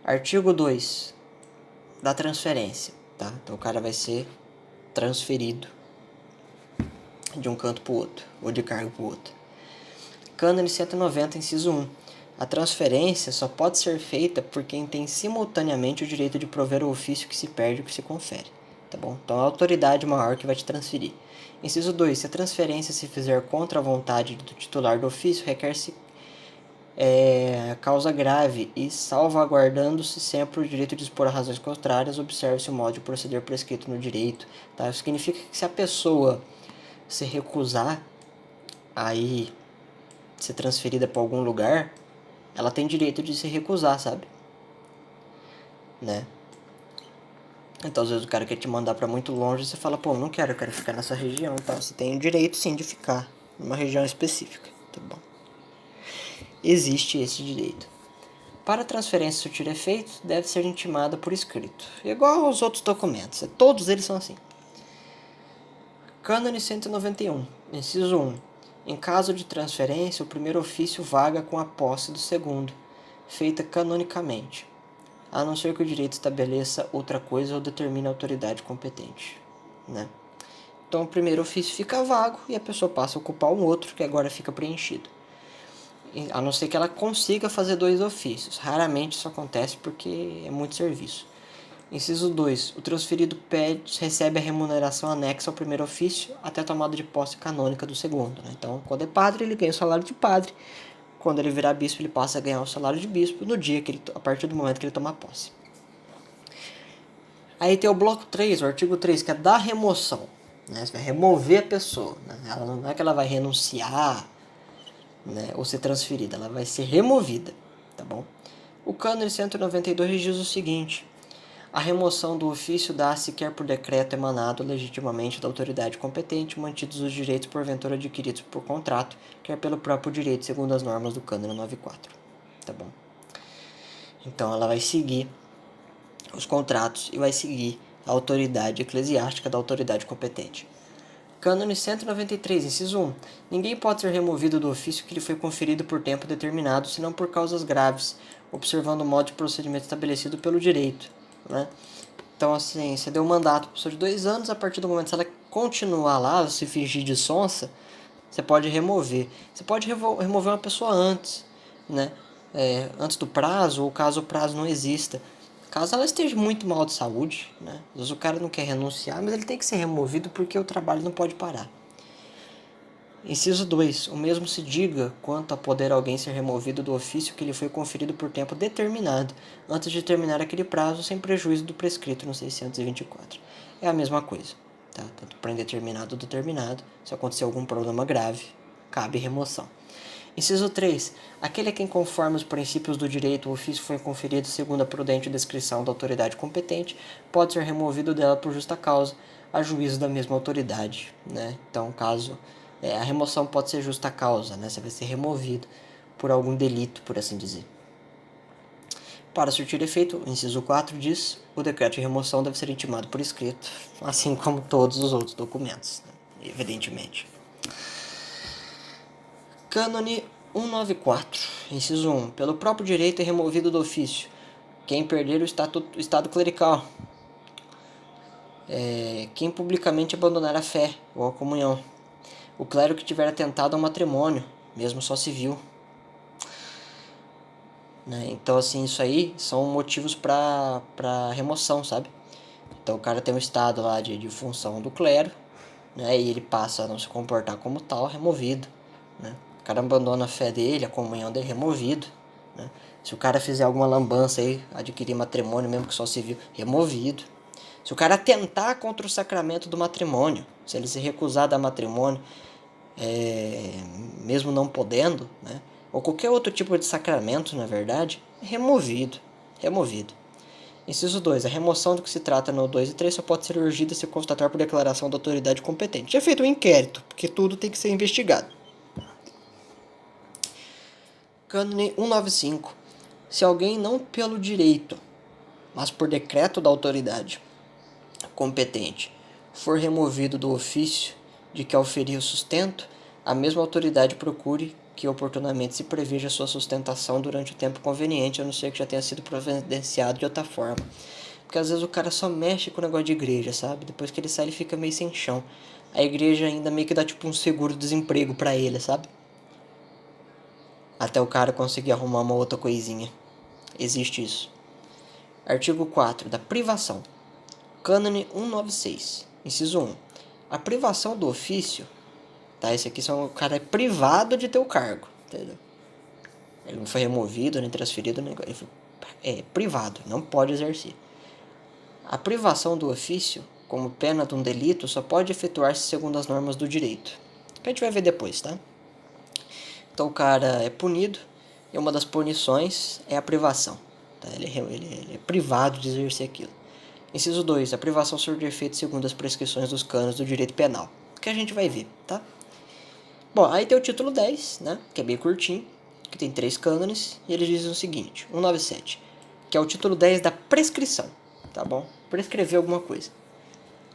Artigo 2 da transferência, tá? Então o cara vai ser transferido de um canto para o outro, ou de cargo para o outro. Cânone 190, inciso 1. A transferência só pode ser feita por quem tem simultaneamente o direito de prover o ofício que se perde ou que se confere. Tá bom? Então é a autoridade maior que vai te transferir. Inciso 2. Se a transferência se fizer contra a vontade do titular do ofício, requer-se causa grave e, salvaguardando-se sempre o direito de expor a razões contrárias, observe-se o modo de proceder prescrito no direito. Tá? Isso significa que se a pessoa se recusar a ser transferida para algum lugar, ela tem direito de se recusar, sabe? Né? Então, às vezes o cara quer te mandar para muito longe e você fala, pô, não quero, eu quero ficar nessa região. Então, você tem o direito, sim, de ficar numa região específica, tá bom? Existe esse direito. Para a transferência surtir efeito, deve ser intimada por escrito. Igual aos outros documentos. Todos eles são assim. Cânone 191, inciso 1. Em caso de transferência, o primeiro ofício vaga com a posse do segundo, feita canonicamente, a não ser que o direito estabeleça outra coisa ou determine a autoridade competente. Né? Então, o primeiro ofício fica vago e a pessoa passa a ocupar um outro que agora fica preenchido. A não ser que ela consiga fazer 2 ofícios. Raramente isso acontece porque é muito serviço. Inciso 2. O transferido recebe a remuneração anexa ao primeiro ofício até a tomada de posse canônica do segundo. Né? Então, quando é padre, ele ganha o salário de padre. Quando ele virar bispo, ele passa a ganhar o salário de bispo no dia que a partir do momento que ele tomar posse. Aí tem o bloco 3, o artigo 3, que é da remoção. Né? Você vai remover a pessoa. Né? Ela não é que ela vai renunciar, né, ou ser transferida, ela vai ser removida. Tá bom? O cânone 192 diz o seguinte: a remoção do ofício dá-se quer por decreto emanado legitimamente da autoridade competente, mantidos os direitos porventura adquiridos por contrato, quer pelo próprio direito, segundo as normas do cânone 94. Tá bom? Então ela vai seguir os contratos e vai seguir a autoridade eclesiástica da autoridade competente. Cânone 193, inciso 1. Ninguém pode ser removido do ofício que lhe foi conferido por tempo determinado, senão por causas graves, observando o modo de procedimento estabelecido pelo direito. Né? Então, assim, você deu um mandato para a pessoa de 2 anos, a partir do momento que ela continuar lá, se fingir de sonsa, você pode remover. Você pode remover uma pessoa antes, né? Antes do prazo, ou caso o prazo não exista. Caso ela esteja muito mal de saúde, né? Às vezes o cara não quer renunciar, mas ele tem que ser removido porque o trabalho não pode parar. Inciso 2. O mesmo se diga quanto a poder alguém ser removido do ofício que lhe foi conferido por tempo determinado, antes de terminar aquele prazo, sem prejuízo do prescrito no 624. É a mesma coisa, tá? Tanto para indeterminado ou determinado, se acontecer algum problema grave, cabe remoção. Inciso 3. Aquele a quem, conforme os princípios do direito, o ofício foi conferido segundo a prudente descrição da autoridade competente, pode ser removido dela por justa causa, a juízo da mesma autoridade. Né? Então, caso a remoção pode ser justa causa, né? Você vai ser removido por algum delito, por assim dizer. Para surtir efeito, o inciso 4 diz: o decreto de remoção deve ser intimado por escrito, assim como todos os outros documentos, né? Evidentemente. Cânone 194, inciso 1. Pelo próprio direito é removido do ofício quem perder o estado clerical, quem publicamente abandonar a fé ou a comunhão, o clero que tiver atentado ao matrimônio, mesmo só civil. Né? Então, assim, isso aí são motivos para remoção, sabe? Então, o cara tem um estado lá de função do clero, né? E ele passa a não se comportar como tal, removido, né? O cara abandona a fé dele, a comunhão dele, removido, né? Se o cara fizer alguma lambança aí, adquirir matrimônio, mesmo que só civil, removido. Se o cara atentar contra o sacramento do matrimônio, se ele se recusar a dar matrimônio, mesmo não podendo, né? Ou qualquer outro tipo de sacramento, na verdade, é removido. Inciso 2. A remoção do que se trata no 2 e 3 só pode ser urgida se constatar por declaração da autoridade competente. Já é feito um inquérito, porque tudo tem que ser investigado. Cânone 195. Se alguém não pelo direito, mas por decreto da autoridade competente, for removido do ofício de que auferir o sustento, a mesma autoridade procure que oportunamente se preveja sua sustentação durante o tempo conveniente, a não ser que já tenha sido providenciado de outra forma. Porque às vezes o cara só mexe com o negócio de igreja, sabe? Depois que ele sai, ele fica meio sem chão. A igreja ainda meio que dá tipo um seguro-desemprego pra ele, sabe? Até o cara conseguir arrumar uma outra coisinha. Existe isso. Artigo 4. Da privação. Cânone 196. Inciso 1. A privação do ofício, tá? Esse aqui o cara é privado de ter o cargo, entendeu? Ele não foi removido, nem transferido, nem... Ele foi, privado, não pode exercer. A privação do ofício, como pena de um delito, só pode efetuar-se segundo as normas do direito, que a gente vai ver depois, tá? Então o cara é punido, e uma das punições é a privação, tá? Ele é privado de exercer aquilo. Inciso 2. A privação surge de efeito segundo as prescrições dos cânones do direito penal, que a gente vai ver, tá? Bom, aí tem o título 10, né, que é bem curtinho, que tem 3 cânones, e eles dizem o seguinte: 197, que é o título 10 da prescrição, tá bom? Prescrever alguma coisa.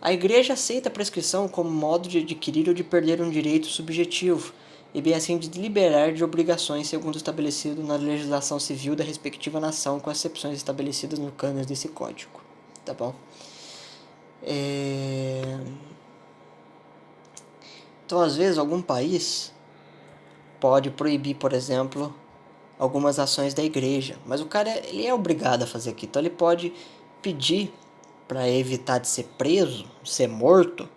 A igreja aceita a prescrição como modo de adquirir ou de perder um direito subjetivo, e bem assim de liberar de obrigações segundo estabelecido na legislação civil da respectiva nação, com exceções estabelecidas no cânones desse código, tá bom? Então, às vezes, algum país pode proibir, por exemplo, algumas ações da igreja, mas o cara ele é obrigado a fazer aquilo. Então, ele pode pedir para evitar de ser preso, ser morto,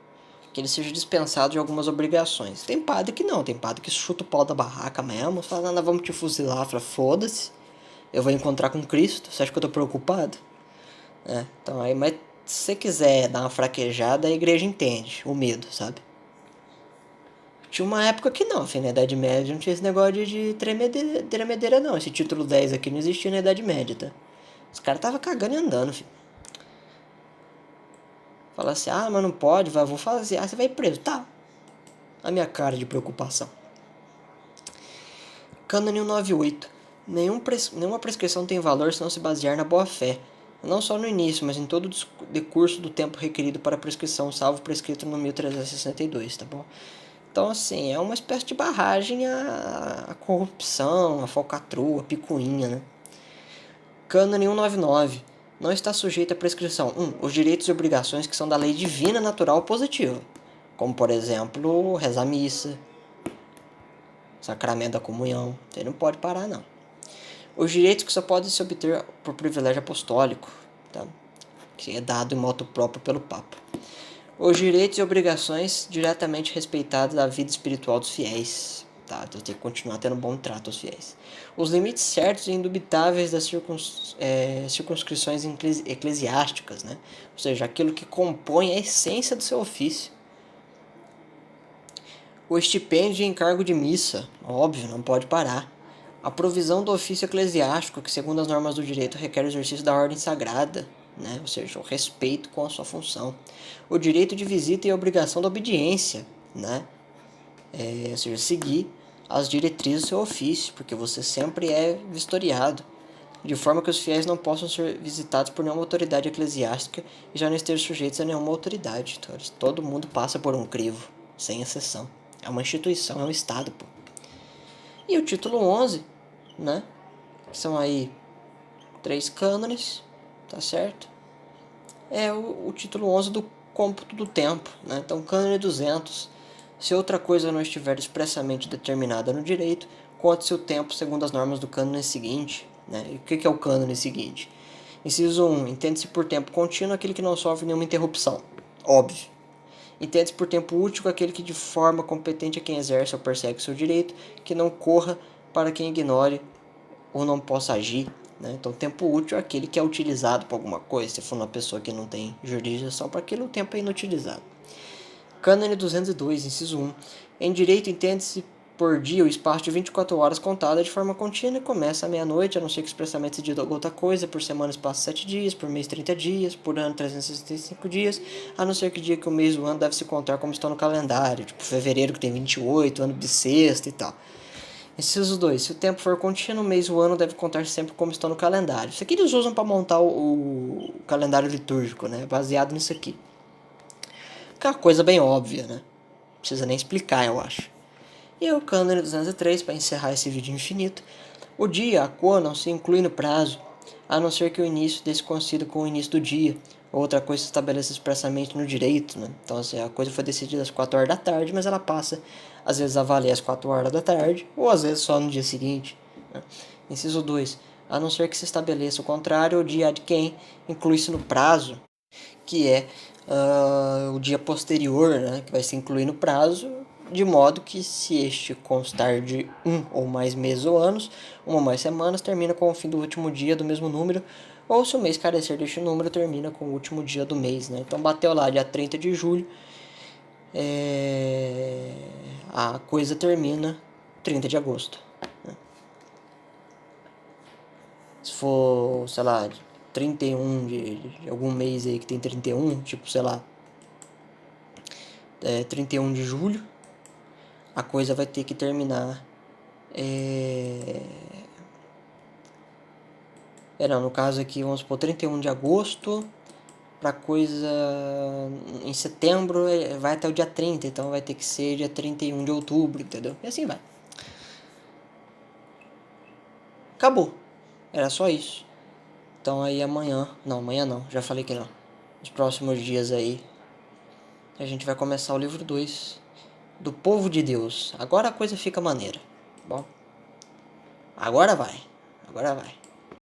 que ele seja dispensado de algumas obrigações. Tem padre que não, tem padre que chuta o pau da barraca mesmo, fala, nós vamos te fuzilar, fala, foda-se, eu vou encontrar com Cristo, você acha que eu tô preocupado? Então aí, mas se você quiser dar uma fraquejada, a igreja entende o medo, sabe? Tinha uma época que não, filho, na Idade Média não tinha esse negócio de tremedeira não, esse título 10 aqui não existia na Idade Média, tá? Os caras tava cagando e andando, filho. Fala assim, ah, mas não pode, vou fazer, ah, você vai preso, tá? A minha cara de preocupação. Cânone 198. Nenhuma prescrição tem valor se não se basear na boa-fé, não só no início, mas em todo o decurso do tempo requerido para a prescrição, salvo prescrito no 1362, tá bom? Então, assim, é uma espécie de barragem à corrupção, à falcatrua, à picuinha, né? Cânone 199. Não está sujeito à prescrição. 1. Os direitos e obrigações que são da lei divina, natural ou positiva. Como, por exemplo, rezar missa, sacramento da comunhão. Você não pode parar, não. Os direitos que só podem se obter por privilégio apostólico, tá? Que é dado em moto próprio pelo Papa. Os direitos e obrigações diretamente respeitados da vida espiritual dos fiéis. Tá? Então tem que continuar tendo bom trato aos fiéis. Os limites certos e indubitáveis das circunscrições eclesiásticas, né? Ou seja, aquilo que compõe a essência do seu ofício. O estipêndio e encargo de missa, óbvio, não pode parar. A provisão do ofício eclesiástico, que segundo as normas do direito requer o exercício da ordem sagrada, né? Ou seja, o respeito com a sua função. O direito de visita e a obrigação da obediência, né? Ou seja, seguir as diretrizes do seu ofício, porque você sempre é vistoriado, de forma que os fiéis não possam ser visitados por nenhuma autoridade eclesiástica e já não estejam sujeitos a nenhuma autoridade. Então, todo mundo passa por um crivo, sem exceção. É uma instituição, é um Estado, pô. E o título 11, né? Que são aí 3 cânones, tá certo? É o título 11 do cômputo do tempo, né? Então, cânone 200. Se outra coisa não estiver expressamente determinada no direito, conte-se o tempo segundo as normas do cânone seguinte. Né? E o que é o cânone seguinte? Inciso 1. Entende-se por tempo contínuo aquele que não sofre nenhuma interrupção. Óbvio. Entende-se por tempo útil aquele que de forma competente a quem exerce ou persegue seu direito, que não corra para quem ignore ou não possa agir. Né? Então, tempo útil é aquele que é utilizado para alguma coisa. Se for uma pessoa que não tem jurisdição para aquilo, o tempo é inutilizado. Cânone 202, inciso 1. Em direito, entende-se por dia o espaço de 24 horas contada de forma contínua e começa à meia-noite, a não ser que expressamente se diga outra coisa, por semana espaço 7 dias, por mês 30 dias, por ano 365 dias, a não ser que diga que o mês do ano deve se contar como está no calendário, tipo fevereiro que tem 28, ano bissexto e tal. Inciso 2. Se o tempo for contínuo, o mês e o ano deve contar sempre como está no calendário. Isso aqui eles usam para montar o calendário litúrgico, né? Baseado nisso aqui. Que é uma coisa bem óbvia, né? Não precisa nem explicar, eu acho. E o cânone 203, para encerrar esse vídeo infinito. O dia, a cor, não se inclui no prazo, a não ser que o início desse coincida com o início do dia. Outra coisa se estabelece expressamente no direito, né? Então, assim, a coisa foi decidida às 4 horas da tarde, mas ela passa, às vezes, a valer às 4 horas da tarde, ou às vezes só no dia seguinte. Né? Inciso 2. A não ser que se estabeleça o contrário, o dia de quem inclui-se no prazo, que é o dia posterior, né, que vai se incluir no prazo, de modo que se este constar de um ou mais meses ou anos, uma ou mais semanas, termina com o fim do último dia do mesmo número, ou se o mês carecer deste número, termina com o último dia do mês. Né? Então bateu lá dia 30 de julho, a coisa termina 30 de agosto. Né? Se for, sei lá, 31 de algum mês aí que tem 31, tipo, sei lá, 31 de julho, a coisa vai ter que terminar. Não, no caso aqui, vamos supor, 31 de agosto, pra coisa em setembro vai até o dia 30, então vai ter que ser dia 31 de outubro, entendeu? E assim vai. Acabou. Era só isso. Então aí amanhã não, já falei que não. Nos próximos dias aí, a gente vai começar o livro 2 do Povo de Deus. Agora a coisa fica maneira. Bom, agora vai.